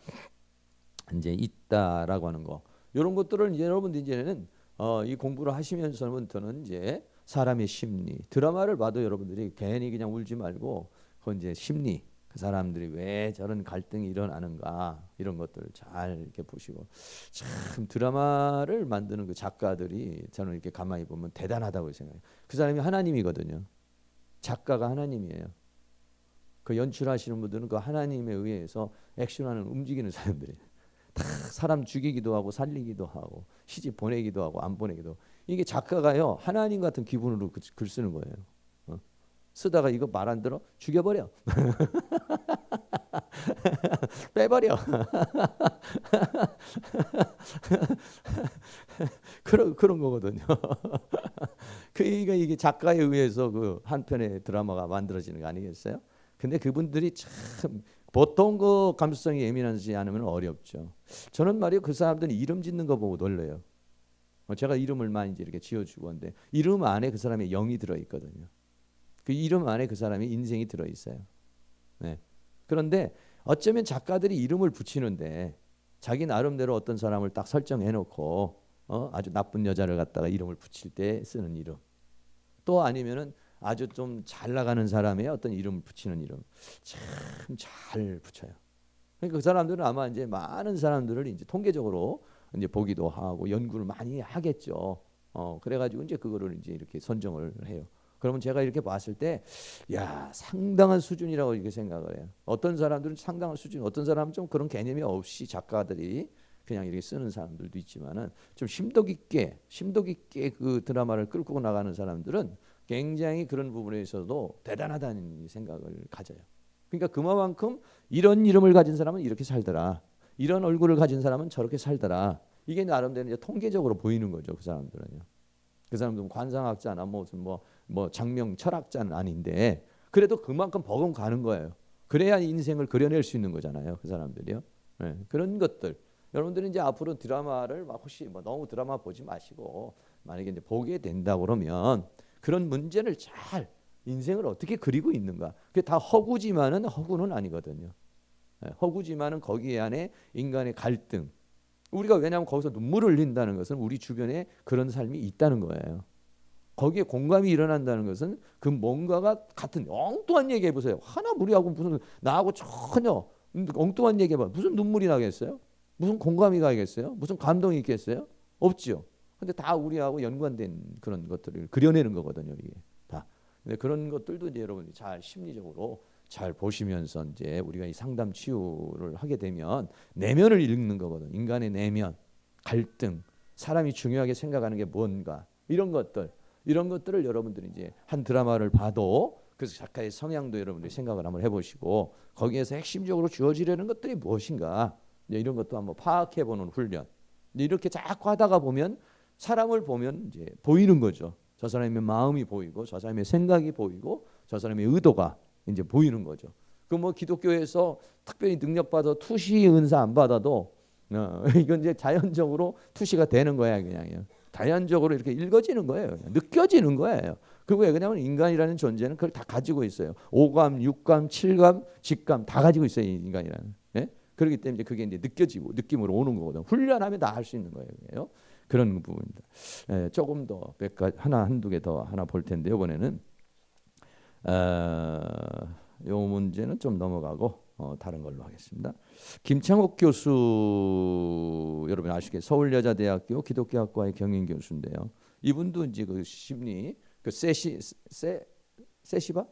이제 있다라고 하는 거. 이런 것들을 이제 여러분들 이제는 이 공부를 하시면서부터는 이제 사람의 심리, 드라마를 봐도 여러분들이 괜히 그냥 울지 말고 그건 이제 심리, 그 사람들이 왜 저런 갈등이 일어나는가 이런 것들을 잘 이렇게 보시고 참 드라마를 만드는 그 작가들이 저는 이렇게 가만히 보면 대단하다고 생각해요. 그 사람이 하나님이거든요. 작가가 하나님이에요. 그 연출하시는 분들은 그 하나님에 의해서 액션하는 움직이는 사람들이에요. 다 사람 죽이기도 하고 살리기도 하고 시집 보내기도 하고 안 보내기도 하고. 이게 작가가요 하나님 같은 기분으로 글 쓰는 거예요. 쓰다가 이거 말 안 들어 죽여버려. 빼버려. 그런 거거든요. 그러니까 이게 작가에 의해서 그 한 편의 드라마가 만들어지는 거 아니겠어요? 근데 그분들이 참 보통 그 감수성이 예민하지 않으면 어렵죠. 저는 말이요 그 사람들이 이름 짓는 거 보고 놀래요. 제가 이름을 많이 이렇게 지어주고 하는데 이름 안에 그 사람의 영이 들어 있거든요. 그 이름 안에 그 사람의 인생이 들어 있어요. 네. 그런데 어쩌면 작가들이 이름을 붙이는데 자기 나름대로 어떤 사람을 딱 설정해 놓고 아주 나쁜 여자를 갖다가 이름을 붙일 때 쓰는 이름. 또 아니면은 아주 좀 잘 나가는 사람의 어떤 이름을 붙이는 이름. 참 잘 붙여요. 그러니까 그 사람들은 아마 이제 많은 사람들을 이제 통계적으로 이제 보기도 하고 연구를 많이 하겠죠. 그래가지고 이제 그거를 이제 이렇게 선정을 해요. 그러면 제가 이렇게 봤을 때, 야 상당한 수준이라고 이렇게 생각을 해요. 어떤 사람들은 상당한 수준, 어떤 사람은 좀 그런 개념이 없이 작가들이 그냥 이렇게 쓰는 사람들도 있지만은 좀 심도 깊게 그 드라마를 끌고 나가는 사람들은 굉장히 그런 부분에 있어도 대단하다는 생각을 가져요. 그러니까 그만큼 이런 이름을 가진 사람은 이렇게 살더라. 이런 얼굴을 가진 사람은 저렇게 살더라. 이게 나름대로 이제 통계적으로 보이는 거죠. 그 사람들은요. 그 사람들은 관상학자나 무슨 뭐 장명 철학자는 아닌데 그래도 그만큼 버금가는 거예요. 그래야 인생을 그려낼 수 있는 거잖아요. 그 사람들이요. 네, 그런 것들. 여러분들이 이제 앞으로 드라마를 막 혹시 뭐 너무 드라마 보지 마시고 만약에 이제 보게 된다 그러면 그런 문제를 잘 인생을 어떻게 그리고 있는가. 그게 다 허구지만은 허구는 아니거든요. 네, 허구지만은 거기 안에 인간의 갈등. 우리가 왜냐하면 거기서 눈물을 흘린다는 것은 우리 주변에 그런 삶이 있다는 거예요. 거기에 공감이 일어난다는 것은 그 뭔가가 같은 엉뚱한 얘기 해보세요. 하나 우리하고 무슨 나하고 전혀 엉뚱한 얘기 해봐. 무슨 눈물이 나겠어요? 무슨 공감이 가겠어요? 무슨 감동이 있겠어요? 없죠. 근데 다 우리하고 연관된 그런 것들을 그려내는 거거든요. 이게 다. 근데 그런 것들도 이제 여러분이 잘 심리적으로 잘 보시면서 이제 우리가 이 상담 치유를 하게 되면 내면을 읽는 거거든. 인간의 내면, 갈등, 사람이 중요하게 생각하는 게 뭔가 이런 것들을 여러분들이 이제 한 드라마를 봐도 그 작가의 성향도 여러분들이 생각을 한번 해보시고 거기에서 핵심적으로 주어지려는 것들이 무엇인가 이런 것도 한번 파악해보는 훈련. 이렇게 자꾸 하다가 보면 사람을 보면 이제 보이는 거죠. 저 사람의 마음이 보이고 저 사람의 생각이 보이고 저 사람의 의도가 이제 보이는 거죠. 그 뭐 기독교에서 특별히 능력받아 투시 은사 안 받아도 이건 이제 자연적으로 투시가 되는 거야 그냥요. 자연적으로 이렇게 읽어지는 거예요. 그냥. 느껴지는 거예요. 그게 왜 그러냐면 인간이라는 존재는 그걸 다 가지고 있어요. 오감, 육감, 칠감, 직감 다 가지고 있어요. 이 인간이라는. 예? 그렇기 때문에 그게 이제 느껴지고 느낌으로 오는 거거든. 훈련하면 다 할 수 있는 거예요. 그런 부분입니다. 조금 더 몇 가지 하나 한두 개 더 하나 볼 텐데 이번에는 요 문제는 좀 넘어가고 다른 걸로 하겠습니다. 김창옥 교수 여러분 아시겠죠? 서울여자대학교 기독교학과의 경영 교수인데요. 이분도 이제 그 심리 그 세시바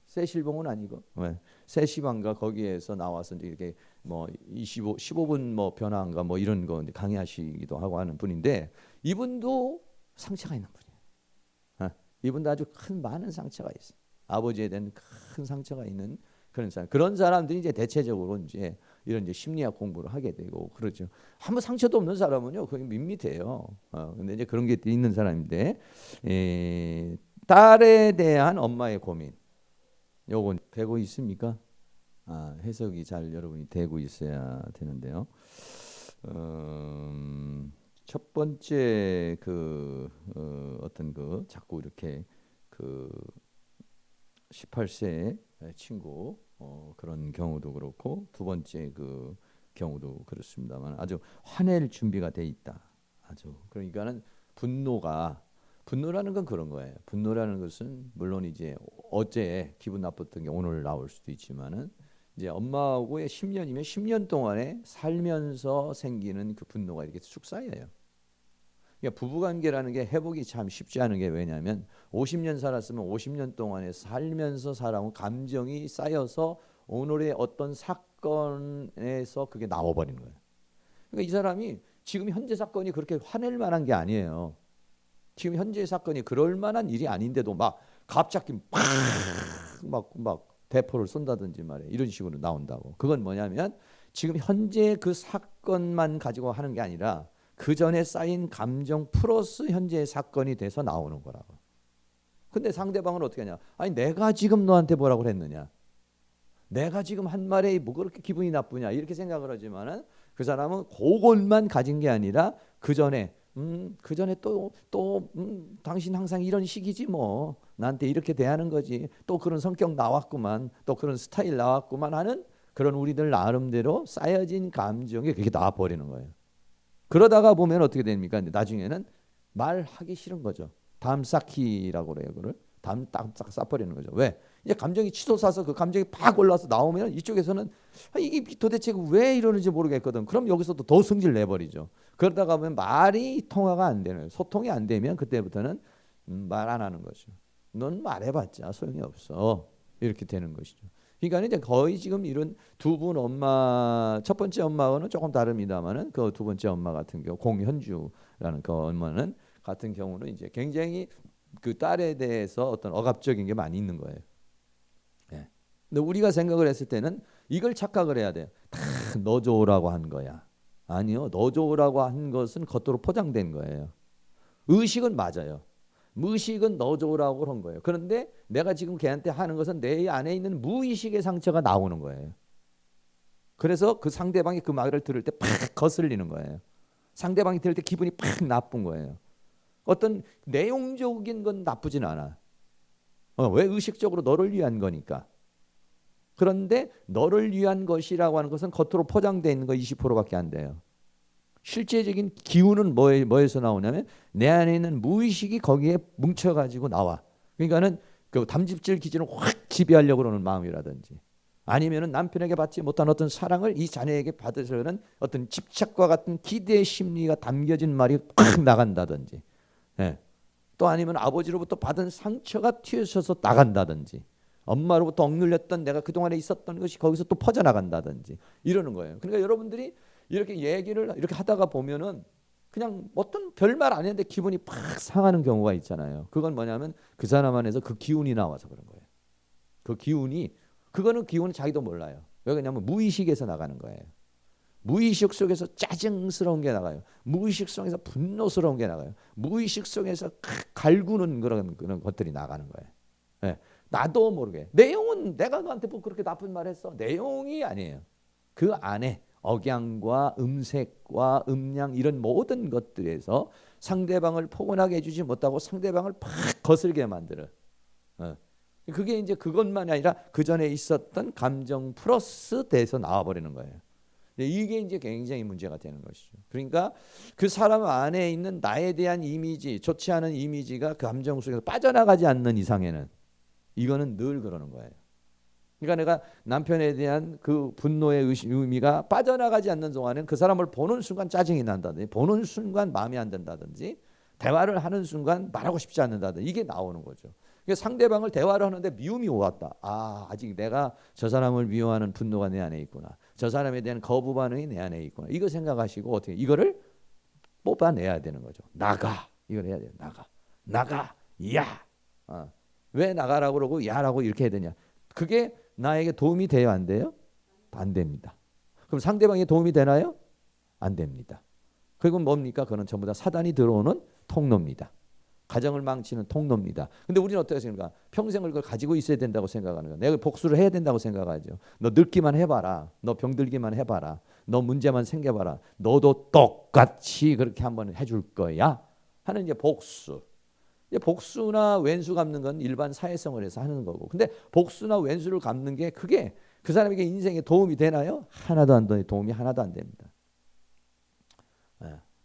세실봉은 아니고 세시반가 거기에서 나와서 이제 이렇게 뭐 15분 뭐 변화인가 뭐 이런 거 강의하시기도 하고 하는 분인데 이분도 상처가 있는 분이에요. 이분도 아주 큰 많은 상처가 있어요. 아버지에 대한 큰 상처가 있는 그런 사람들이 이제 대체적으로 이제 이런 이제 심리학 공부를 하게 되고 그러죠. 아무 상처도 없는 사람은요, 거의 밋밋해요. 근데 이제 그런 게 있는 사람인데 딸에 대한 엄마의 고민. 요건 되고 있습니까? 해석이 잘 여러분이 되고 있어야 되는데요. 첫 번째 그 어떤 그 자꾸 이렇게 그 18세 친구 그런 경우도 그렇고 두 번째 그 경우도 그렇습니다만 아주 화낼 준비가 돼 있다. 아주 그러니까는 분노라는 건 그런 거예요. 분노라는 것은 물론 이제 어제 기분 나빴던 게 오늘 나올 수도 있지만은 이제 엄마하고의 10년이면 10년 동안에 살면서 생기는 그 분노가 이렇게 쑥 쌓여요. 그러니까 부부관계라는 게 회복이 참 쉽지 않은 게 왜냐하면 50년 살았으면 50년 동안에 살면서 살아온 감정이 쌓여서 오늘의 어떤 사건에서 그게 나와버리는 거예요. 그러니까 이 사람이 지금 현재 사건이 그렇게 화낼 만한 게 아니에요. 지금 현재 사건이 그럴 만한 일이 아닌데도 막 갑자기 막 대포를 쏜다든지 말이에요. 이런 식으로 나온다고. 그건 뭐냐면 지금 현재 그 사건만 가지고 하는 게 아니라 그 전에 쌓인 감정 플러스 현재의 사건이 돼서 나오는 거라고. 근데 상대방은 어떻게 하냐? 아니 내가 지금 너한테 뭐라고 그랬느냐? 내가 지금 한 말에 뭐 그렇게 기분이 나쁘냐? 이렇게 생각을 하지만은 그 사람은 그것만 가진 게 아니라 그 전에 또 당신 항상 이런 식이지 뭐 나한테 이렇게 대하는 거지 또 그런 성격 나왔구만 또 그런 스타일 나왔구만 하는 그런 우리들 나름대로 쌓여진 감정이 그렇게 나와버리는 거예요. 그러다가 보면 어떻게 됩니까? 나중에는 말하기 싫은 거죠. 담 쌓기라고 그래요. 그걸 담 딱 쌓버리는 거죠. 왜? 이제 감정이 치솟아서 그 감정이 팍 올라서 나오면 이쪽에서는 이게 도대체 왜 이러는지 모르겠거든. 그럼 여기서도 더 성질 내버리죠. 그러다가 보면 말이 통화가 안 되는 거예요. 소통이 안 되면 그때부터는 말 안 하는 거죠. 넌 말해봤자 소용이 없어. 이렇게 되는 것이죠. 그러니까 이제 거의 지금 이런 두 분 엄마 첫 번째 엄마와는 조금 다릅니다만은 그 두 번째 엄마 같은 경우 공현주라는 그 엄마는 같은 경우는 이제 굉장히 그 딸에 대해서 어떤 억압적인 게 많이 있는 거예요. 예. 근데 우리가 생각을 했을 때는 이걸 착각을 해야 돼요. 다 너 좋으라고 한 거야. 아니요, 너 좋으라고 한 것은 겉으로 포장된 거예요. 의식은 맞아요. 무의식은 너 좋으라고 그런 거예요. 그런데 내가 지금 걔한테 하는 것은 내 안에 있는 무의식의 상처가 나오는 거예요. 그래서 그 상대방이 그 말을 들을 때 팍 거슬리는 거예요. 상대방이 들을 때 기분이 팍 나쁜 거예요. 어떤 내용적인 건 나쁘진 않아. 왜? 의식적으로 너를 위한 거니까. 그런데 너를 위한 것이라고 하는 것은 겉으로 포장되어 있는 거 20%밖에 안 돼요. 실제적인 기운은 뭐에서 나오냐면 내 안에 있는 무의식이 거기에 뭉쳐가지고 나와. 그러니까는 그 담즙질 기질을 확 지배하려고 그러는 마음이라든지 아니면은 남편에게 받지 못한 어떤 사랑을 이 자녀에게 받으려는 어떤 집착과 같은 기대의 심리가 담겨진 말이 확 나간다든지 예. 또 아니면 아버지로부터 받은 상처가 튀어서 나간다든지 엄마로부터 억눌렸던 내가 그동안에 있었던 것이 거기서 또 퍼져나간다든지 이러는 거예요. 그러니까 여러분들이 이렇게 얘기를 이렇게 하다가 보면은 그냥 어떤 별말 안 했는데 기분이 팍 상하는 경우가 있잖아요. 그건 뭐냐면 그 사람 안에서 그 기운이 나와서 그런 거예요. 그 기운이 그거는 기운은 자기도 몰라요. 왜 그러냐면 무의식에서 나가는 거예요. 무의식 속에서 짜증스러운 게 나가요. 무의식 속에서 분노스러운 게 나가요. 무의식 속에서 갈구는 그런 것들이 나가는 거예요. 네. 나도 모르게. 내용은 내가 너한테 뭐 그렇게 나쁜 말 했어. 내용이 아니에요. 그 안에 억양과 음색과 음량 이런 모든 것들에서 상대방을 포근하게 해주지 못하고 상대방을 팍 거슬게 만드는 그게 이제 그것만이 아니라 그 전에 있었던 감정 플러스 돼서 나와버리는 거예요. 이게 이제 굉장히 문제가 되는 것이죠. 그러니까 그 사람 안에 있는 나에 대한 이미지, 좋지 않은 이미지가 그 감정 속에서 빠져나가지 않는 이상에는 이거는 늘 그러는 거예요. 그러니까 내가 남편에 대한 그 분노의 의미가 빠져나가지 않는 동안은 그 사람을 보는 순간 짜증이 난다든지, 보는 순간 마음에 안 든다든지, 대화를 하는 순간 말하고 싶지 않는다든지, 이게 나오는 거죠. 그러니까 상대방을 대화를 하는데 미움이 왔다. 아직 내가 저 사람을 미워하는 분노가 내 안에 있구나. 저 사람에 대한 거부 반응이 내 안에 있구나. 이거 생각하시고 어떻게 이거를 뽑아내야 되는 거죠. 나가. 이걸 해야 돼요. 나가. 야. 왜 나가라고 그러고 야라고 이렇게 해야 되냐. 그게 나에게 도움이 돼요, 안 돼요? 안 됩니다. 그럼 상대방에 도움이 되나요? 안 됩니다. 그리고 뭡니까? 그건 전부 다 사단이 들어오는 통로입니다. 가정을 망치는 통로입니다. 근데 우리는 어떻게 생각합니까? 평생을 그걸 가지고 있어야 된다고 생각하는 거야. 내가 복수를 해야 된다고 생각하죠. 너 늙기만 해봐라. 너 병들기만 해봐라. 너 문제만 생겨봐라. 너도 똑같이 그렇게 한번 해줄 거야. 하는 이제 복수. 복수나 왼수 갚는 건 일반 사회성을 해서 하는 거고. 근데 복수나 왼수를 갚는 게 그게 그 사람에게 인생에 도움이 되나요? 하나도 안 돼요. 도움이 하나도 안 됩니다.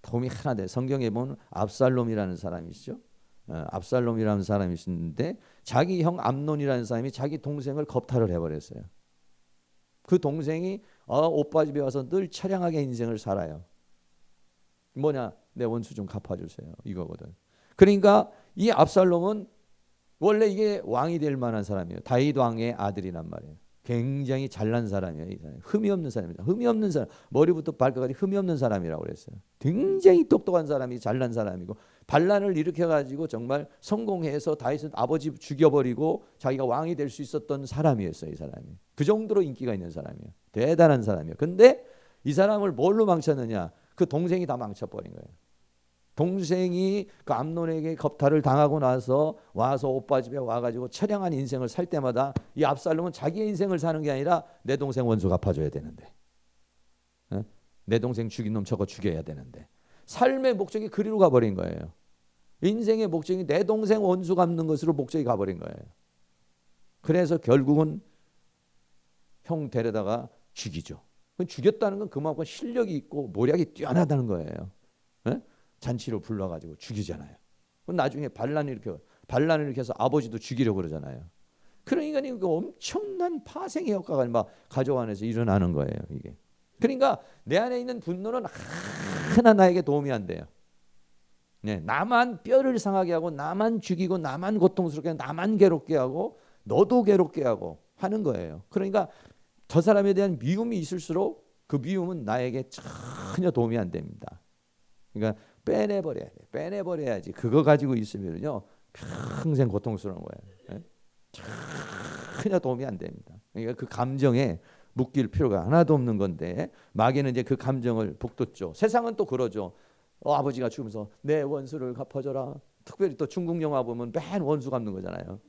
도움이 하나 돼. 성경에 보면 압살롬이라는 사람이 있죠. 압살롬이라는 사람이 있는데 자기 형 암논이라는 사람이 자기 동생을 겁탈을 해버렸어요. 그 동생이 오빠 집에 와서 늘 처량하게 인생을 살아요. 뭐냐? 내 원수 좀 갚아주세요. 이거거든. 그러니까 이 압살롬은 원래 이게 왕이 될 만한 사람이에요. 다윗 왕의 아들이란 말이에요. 굉장히 잘난 사람이에요. 이 사람. 흠이 없는 사람입니다. 흠이 없는 사람. 머리부터 발끝까지 흠이 없는 사람이라고 그랬어요. 굉장히 똑똑한 사람이 잘난 사람이고 반란을 일으켜가지고 정말 성공해서 다윗은 아버지 죽여버리고 자기가 왕이 될 수 있었던 사람이었어요. 이 사람이. 그 정도로 인기가 있는 사람이에요. 대단한 사람이에요. 근데 이 사람을 뭘로 망쳤느냐. 그 동생이 다 망쳐버린 거예요. 동생이 그 암논에게 겁탈을 당하고 나서 와서 오빠 집에 와가지고 처량한 인생을 살 때마다 이 압살롬은 자기의 인생을 사는 게 아니라 내 동생 원수 갚아줘야 되는데, 내 동생 죽인 놈 저거 죽여야 되는데, 삶의 목적이 그리로 가버린 거예요. 인생의 목적이 내 동생 원수 갚는 것으로 목적이 가버린 거예요. 그래서 결국은 형 데려다가 죽이죠. 죽였다는 건 그만큼 실력이 있고 모략이 뛰어나다는 거예요. 잔치로 불러가지고 죽이잖아요. 나중에 반란을 일으켜서 아버지도 죽이려고 그러잖아요. 그러니까 이거 엄청난 파생의 효과가 막 가족 안에서 일어나는 거예요. 이게. 그러니까 내 안에 있는 분노는 하나 나에게 도움이 안 돼요. 나만 뼈를 상하게 하고 나만 죽이고 나만 고통스럽게 하고 나만 괴롭게 하고 너도 괴롭게 하고 하는 거예요. 그러니까 저 사람에 대한 미움이 있을수록 그 미움은 나에게 전혀 도움이 안 됩니다. 그러니까 빼내버려야 돼. 빼내버려야지. 그거 가지고 있으면요 평생 고통스러운 거예요. 전혀 도움이 안 됩니다. 그러니까 그 감정에 묶일 필요가 하나도 없는 건데 마귀는 이제 그 감정을 북돋죠. 세상은 또 그러죠. 아버지가 죽으면서 내 원수를 갚아줘라. 특별히 또 중국 영화 보면 맨 원수 갚는 거잖아요.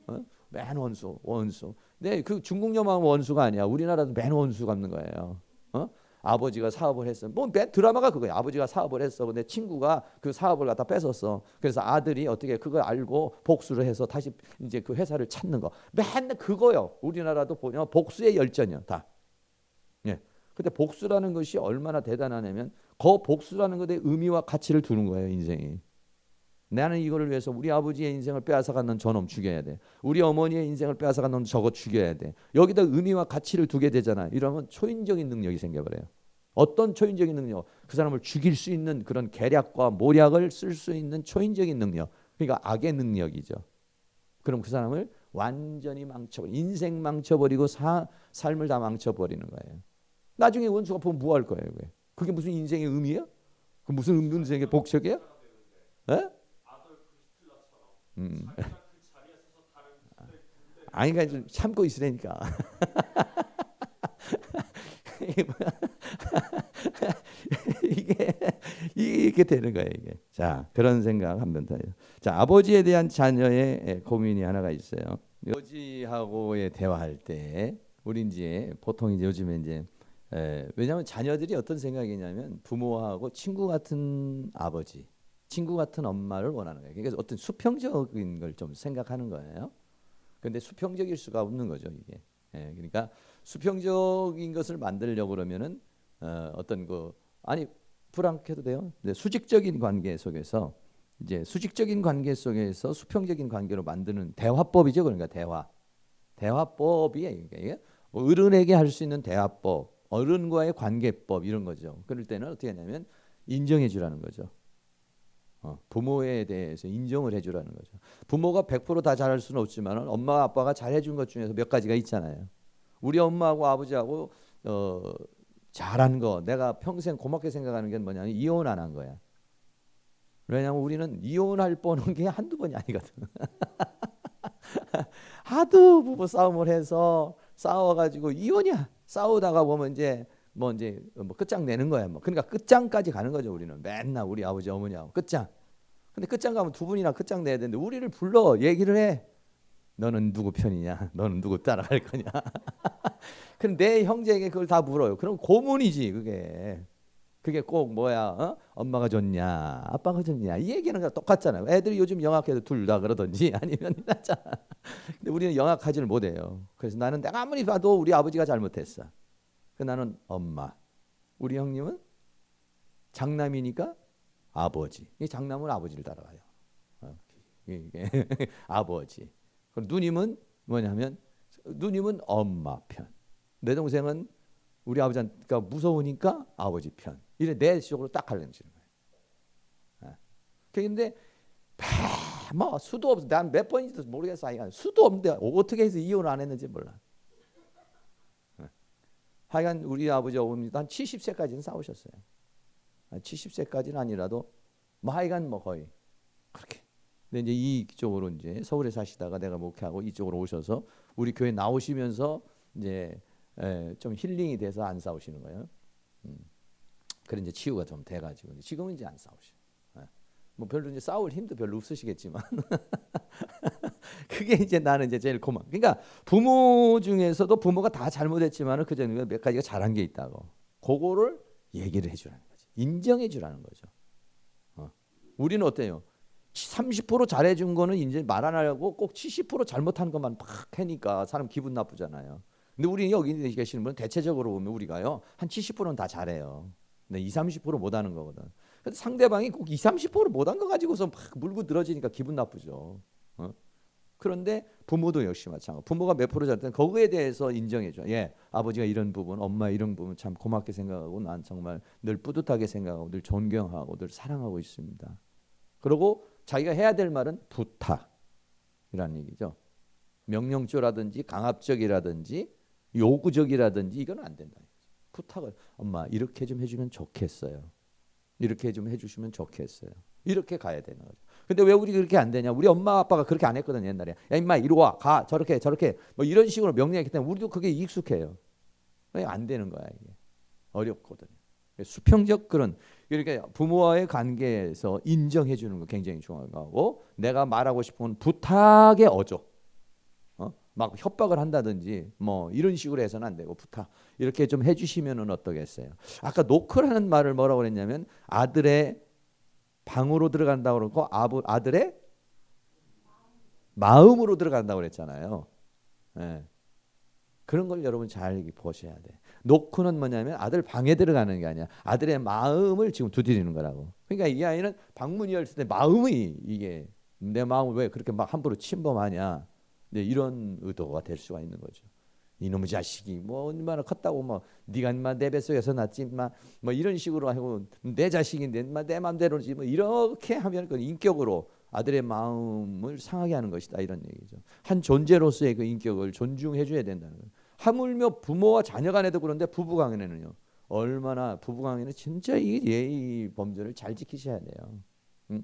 맨 원수. 네, 그 중국 영화 원수가 아니야. 우리나라도 맨 원수 갚는 거예요. 아버지가 사업을 했어. 뭐 드라마가 그거야. 아버지가 사업을 했어. 근데 친구가 그 사업을 갖다 뺏었어. 그래서 아들이 어떻게 그걸 알고 복수를 해서 다시 이제 그 회사를 찾는 거. 맨날 그거요. 우리나라도 보면 복수의 열전이야, 다. 예. 근데 복수라는 것이 얼마나 대단하냐면 그 복수라는 것에 의미와 가치를 두는 거예요, 인생이. 나는 이거를 위해서 우리 아버지의 인생을 빼앗아간 넌 저놈 죽여야 돼. 우리 어머니의 인생을 빼앗아간 넌 저거 죽여야 돼. 여기다 의미와 가치를 두게 되잖아. 이러면 초인적인 능력이 생겨버려요. 어떤 초인적인 능력? 그 사람을 죽일 수 있는 그런 계략과 모략을 쓸 수 있는 초인적인 능력. 그러니까 악의 능력이죠. 그럼 그 사람을 완전히 망쳐버리고 인생 망쳐버리고 삶을 다 망쳐버리는 거예요. 나중에 원수가 보면 뭐 할 거예요? 그게 무슨 인생의 의미야? 그 무슨 인생의 복적이야? 에? 아니 그러니까 좀 참고 있으라니까. 이게 되는 거예요, 이게. 자, 그런 생각 한번 더 해요. 자, 아버지에 대한 자녀의 고민이 하나가 있어요. 아버지하고의 대화할 때 우리 이제 보통 이제 요즘에 이제 왜냐하면 자녀들이 어떤 생각이냐면 부모하고 친구 같은 아버지, 친구 같은 엄마를 원하는 거예요. 그러니까 어떤 수평적인 걸 좀 생각하는 거예요. 근데 수평적일 수가 없는 거죠, 이게. 예, 그러니까 수평적인 것을 만들려고 그러면은 어떤 그 아니 불안해도 돼요. 근데 수직적인 관계 속에서 이제 수직적인 관계 속에서 수평적인 관계로 만드는 대화법이죠. 그러니까 대화법이에요. 이게 어른에게 할 수 있는 대화법, 어른과의 관계법 이런 거죠. 그럴 때는 어떻게 하냐면 인정해 주라는 거죠. 부모에 대해서 인정을 해주라는 거죠. 부모가 100%다 잘할 수는 없지만 엄마 아빠가 잘해준 것 중에서 몇 가지가 있잖아요. 우리 엄마하고 아버지하고 잘한 거 내가 평생 고맙게 생각하는 게 뭐냐면 이혼 안 한 거야. 왜냐하면 우리는 이혼할 뻔한 게 한두 번이 아니거든. 하도 부부 싸움을 해서 싸워가지고 이혼이야. 싸우다가 보면 이제 뭐 끝장내는 거야. 뭐 그러니까 끝장까지 가는 거죠. 우리는 맨날 우리 아버지 어머니하고 끝장. 근데 끝장 가면 두 분이나 끝장 내야 되는데 우리를 불러 얘기를 해. 너는 누구 편이냐? 너는 누구 따라갈 거냐? 근데 내 형제에게 그걸 다 물어요. 그럼 고문이지 그게. 그게 꼭 뭐야? 엄마가 좋냐? 아빠가 좋냐? 이 얘기는 똑같잖아요. 애들이 요즘 영악해도 둘 다 그러든지 아니면 낫잖아. 근데 우리는 영악하지를 못해요. 그래서 나는 내가 아무리 봐도 우리 아버지가 잘못했어. 나는 엄마. 우리 형님은 장남이니까 아버지. 이 장남은 아버지를 따라가요. 이게 아버지. 그럼 누님은 뭐냐면 누님은 엄마 편. 내 동생은 우리 아버지가 무서우니까 아버지 편. 이래 내 쪽으로 딱 갈라지는 거예요. 그런데 뭐 수도 없어. 난 몇 번인지도 모르겠어. 수도 없는데 어떻게 해서 이혼을 안 했는지 몰라. 하여간 우리 아버지 어머니도 한 70세까지는 싸우셨어요. 70세까지는 아니라도 뭐 하여간 뭐 거의 그렇게. 근데 이제 이쪽으로 이제 서울에 사시다가 내가 목회하고 이쪽으로 오셔서 우리 교회 나오시면서 이제 좀 힐링이 돼서 안 싸우시는 거예요. 그래 이제 치유가 좀 돼가지고 지금은 이제 안 싸우셔. 뭐 별로 이제 싸울 힘도 별로 없으시겠지만 그게 이제 나는 이제 제일 고마워. 그러니까 부모 중에서도 부모가 다 잘못했지만은 그 중에 몇 가지가 잘한 게 있다고. 그거를 얘기를 해주라는 거지. 인정해주라는 거죠. 우리는 어때요? 30% 잘해준 거는 이제 말 안 하고 꼭 70% 잘못한 것만 팍 하니까 사람 기분 나쁘잖아요. 근데 우리 여기 계시는 분은 대체적으로 보면 우리가요 한 70%는 다 잘해요. 근데 20, 30% 못하는 거거든. 근데 상대방이 꼭 20, 30% 못한 거 가지고서 막 물고 늘어지니까 기분 나쁘죠. 그런데 부모도 역시 마찬가지. 부모가 몇 프로 잘했든 거기에 대해서 인정해줘. 예, 아버지가 이런 부분, 엄마 이런 부분 참 고맙게 생각하고 난 정말 늘 뿌듯하게 생각하고 늘 존경하고 늘 사랑하고 있습니다. 그리고 자기가 해야 될 말은 부탁이라는 얘기죠. 명령조라든지 강압적이라든지 요구적이라든지 이건 안 된다. 부탁을 엄마 이렇게 좀 해주면 좋겠어요. 이렇게 좀 해주시면 좋겠어요. 이렇게 가야 되는 거죠. 근데 왜 우리 그렇게 안 되냐? 우리 엄마 아빠가 그렇게 안 했거든 옛날에. 야 임마 이리 와, 가, 저렇게 뭐 이런 식으로 명령했기 때문에 우리도 그게 익숙해요. 안 되는 거야 이게. 어렵거든요. 수평적 그런 이렇게 부모와의 관계에서 인정해 주는 거 굉장히 중요하고 내가 말하고 싶은 건 부탁에 어조. 막 협박을 한다든지 뭐 이런 식으로 해서는 안 되고 부탁 이렇게 좀 해주시면은 어떠겠어요? 아까 노크라는 말을 뭐라고 그랬냐면 아들의 방으로 들어간다고 그러고 아들의 마음으로 들어간다고 그랬잖아요. 네. 그런 걸 여러분 잘 보셔야 돼. 노크는 뭐냐면 아들 방에 들어가는 게 아니야. 아들의 마음을 지금 두드리는 거라고. 그러니까 이 아이는 방문이 열릴 때 마음이 이게 내 마음을 왜 그렇게 막 함부로 침범하냐. 네, 이런 의도가 될 수가 있는 거죠. 이놈의 자식이 뭐 얼마나 컸다고 뭐 네가 인마 내 뱃속에서 낳지 인마 뭐 이런 식으로 하고 내 자식인데 인마 내 맘대로지 뭐 이렇게 하면 그 인격으로 아들의 마음을 상하게 하는 것이다 이런 얘기죠. 한 존재로서의 그 인격을 존중해 줘야 된다는 거예요. 하물며 부모와 자녀 간에도 그런데 부부 관계는요. 얼마나 부부 관계는 진짜 이 예의 범절을 잘 지키셔야 돼요.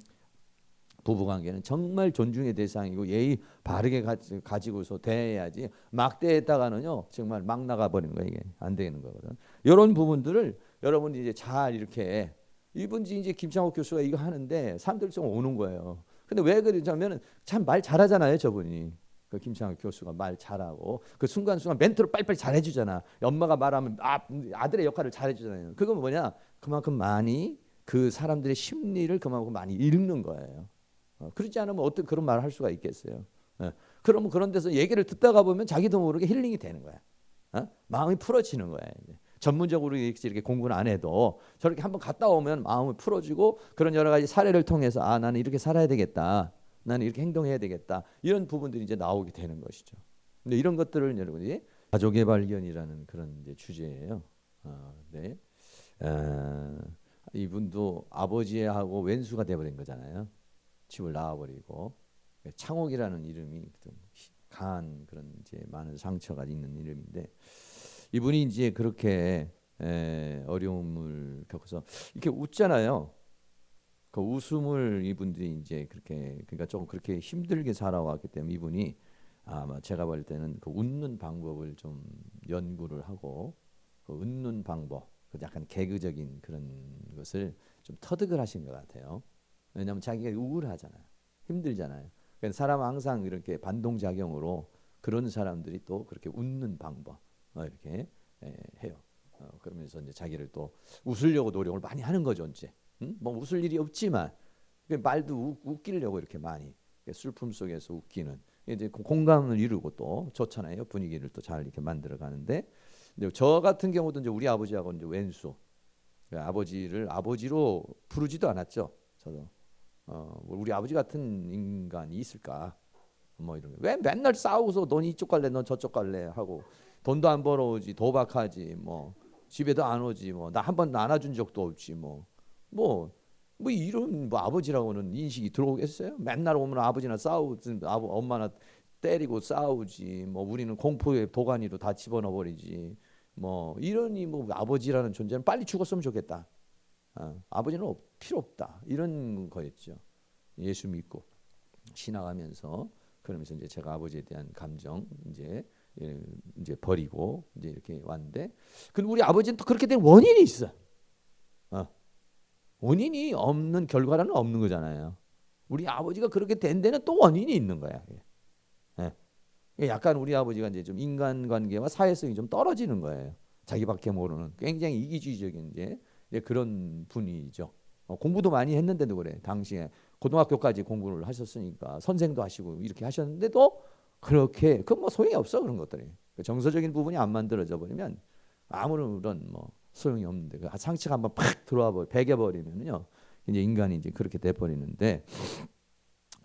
부부관계는 정말 존중의 대상이고 예의 바르게 가지고서 대해야지 막 대했다가는요 정말 막 나가버리는 거예요. 이게 안 되는 거거든. 이런 부분들을 여러분이 이제 잘 이렇게 이분지 이제 김창옥 교수가 이거 하는데 사람들 좀 오는 거예요. 근데 왜 그러냐면은 참 말 잘하잖아요 저분이. 그 김창옥 교수가 말 잘하고 그 순간순간 멘트를 빨리빨리 잘해주잖아. 엄마가 말하면 아들의 역할을 잘해주잖아요. 그건 뭐냐 그만큼 많이 그 사람들의 심리를 그만큼 많이 읽는 거예요. 그렇지 않으면 어떻게 그런 말을 할 수가 있겠어요? 그러면 그런 데서 얘기를 듣다가 보면 자기도 모르게 힐링이 되는 거야. 마음이 풀어지는 거야. 이제. 전문적으로 이렇게 공부는 안 해도 저렇게 한번 갔다 오면 마음을 풀어지고 그런 여러 가지 사례를 통해서 나는 이렇게 살아야 되겠다. 나는 이렇게 행동해야 되겠다. 이런 부분들이 이제 나오게 되는 것이죠. 근데 이런 것들을 여러분이 가족의 발견이라는 그런 이제 주제예요. 네. 이분도 아버지하고 왼수가 돼버린 거잖아요. 집을 나와버리고 창옥이라는 이름이 좀 강한 그런 이제 많은 상처가 있는 이름인데 이분이 이제 그렇게 어려움을 겪어서 이렇게 웃잖아요. 그 웃음을 이분들이 이제 그렇게 그러니까 조금 그렇게 힘들게 살아왔기 때문에 이분이 아마 제가 볼 때는 그 웃는 방법을 좀 연구를 하고 그 웃는 방법, 그 약간 개그적인 그런 것을 좀 터득을 하신 것 같아요. 왜냐하면 자기가 우울하잖아요, 힘들잖아요. 그러니까 사람은 항상 이렇게 반동작용으로 그런 사람들이 또 그렇게 웃는 방법 이렇게 해요. 그러면서 이제 자기를 또 웃으려고 노력을 많이 하는 거죠. 이제 뭐 웃을 일이 없지만 말도 웃기려고 이렇게 많이 슬픔 속에서 웃기는 이제 공감을 이루고 또 좋잖아요. 분위기를 또 잘 이렇게 만들어 가는데 저 같은 경우도 이제 우리 아버지하고 이제 왼수 아버지를 아버지로 부르지도 않았죠. 저도 우리 아버지 같은 인간이 있을까? 뭐 이런 거. 왜 맨날 싸우고서 넌 이쪽 갈래, 넌 저쪽 갈래 하고 돈도 안 벌어오지, 도박하지, 뭐 집에도 안 오지, 뭐 나 한 번도 안아준 적도 없지, 뭐 이런 뭐 아버지라고는 인식이 들어오겠어요? 맨날 오면 아버지나 싸우지, 엄마나 때리고 싸우지, 뭐 우리는 공포의 도가니로 다 집어넣어 버리지, 뭐 이러니 뭐 아버지라는 존재는 빨리 죽었으면 좋겠다. 아버지는 필요 없다 이런 거였죠. 예수 믿고 신앙하면서 그러면서 이제 제가 아버지에 대한 감정 이제 버리고 이제 이렇게 왔는데, 근데 우리 아버지는 또 그렇게 된 원인이 있어. 원인이 없는 결과라는 없는 거잖아요. 우리 아버지가 그렇게 된 데는 또 원인이 있는 거야. 약간 우리 아버지가 이제 좀 인간관계와 사회성이 좀 떨어지는 거예요. 자기밖에 모르는 굉장히 이기주의적인 이제 그런 분이죠. 공부도 많이 했는데도 그래. 당시에 고등학교까지 공부를 하셨으니까 선생도 하시고 이렇게 하셨는데도 그렇게 그 뭐 소용이 없어. 그런 것들이 정서적인 부분이 안 만들어져 버리면 아무런 뭐 소용이 없는데 그 상처가 한번 팍 들어와 배겨버리면요 이제 인간이 이제 그렇게 돼 버리는데,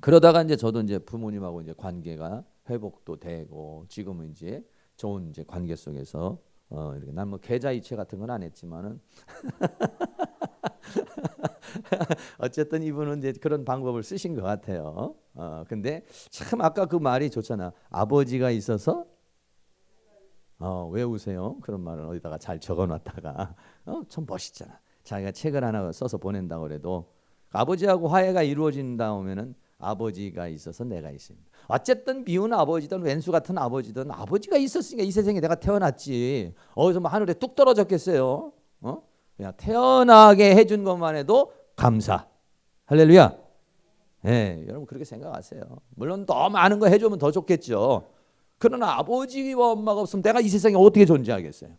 그러다가 이제 저도 이제 부모님하고 이제 관계가 회복도 되고 지금은 이제 좋은 이제 관계 속에서 이렇게 난 뭐 계좌이체 같은 건 안 했지만은 어쨌든 이분은 이제 그런 방법을 쓰신 것 같아요. 근데 참 아까 그 말이 좋잖아. 아버지가 있어서 왜 우세요? 그런 말을 어디다가 잘 적어놨다가 참 멋있잖아. 자기가 책을 하나 써서 보낸다고 그래도 아버지하고 화해가 이루어진다 오면은 아버지가 있어서 내가 있습니다. 어쨌든 미운 아버지든 왼수 같은 아버지든 아버지가 있었으니까 이 세상에 내가 태어났지. 어디서 뭐 하늘에 뚝 떨어졌겠어요? 그냥 태어나게 해준 것만 해도 감사. 할렐루야. 네, 여러분 그렇게 생각하세요. 물론 더 많은 거 해주면 더 좋겠죠. 그러나 아버지와 엄마가 없으면 내가 이 세상에 어떻게 존재하겠어요?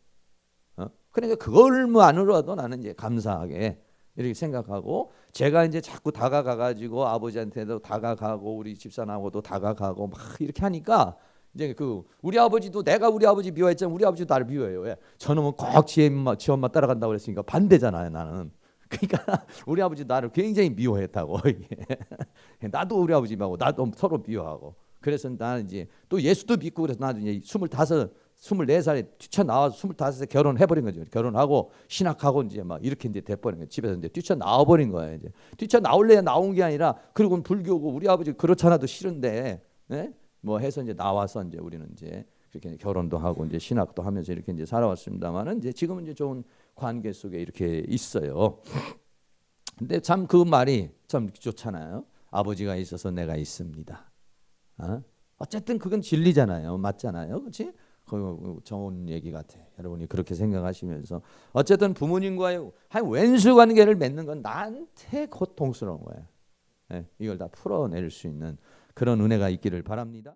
그러니까 그걸만으로도 나는 이제 감사하게 이렇게 생각하고, 제가 이제 자꾸 다가가가지고 아버지한테도 다가가고 우리 집사람하고도 다가가고 막 이렇게 하니까 이제 그 우리 아버지도 내가 우리 아버지 미워했잖아요. 우리 아버지도 나를 미워해요. 왜? 저놈은 꼭 지 엄마 따라간다고 그랬으니까 반대잖아요. 나는. 그러니까 우리 아버지 나를 굉장히 미워했다고. 나도 우리 아버지 미워하고 나도 서로 미워하고. 그래서 나는 이제 또 예수도 믿고 그래서 나도 이제 24살에 뛰쳐나와서 25살에 결혼해버린 거죠. 결혼하고 신학하고 이제 막 이렇게 이제 돼버린 거예요. 집에서 이제 뛰쳐나와버린 거예요. 이제 뛰쳐나올래야 나온 게 아니라, 그리고는 불교고 우리 아버지 그렇잖아도 싫은데, 네? 뭐 해서 이제 나와서 이제 우리는 이제 그렇게 결혼도 하고 이제 신학도 하면서 이렇게 이제 살아왔습니다만은 이제 지금은 이제 좋은 관계 속에 이렇게 있어요. 근데 참 그 말이 참 좋잖아요. 아버지가 있어서 내가 있습니다. 어쨌든 그건 진리잖아요. 맞잖아요. 그렇지? 좋은 얘기 같아. 여러분이 그렇게 생각하시면서 어쨌든 부모님과의 한 왼수 관계를 맺는 건 나한테 고통스러운 거야. 네, 이걸 다 풀어낼 수 있는 그런 은혜가 있기를 바랍니다.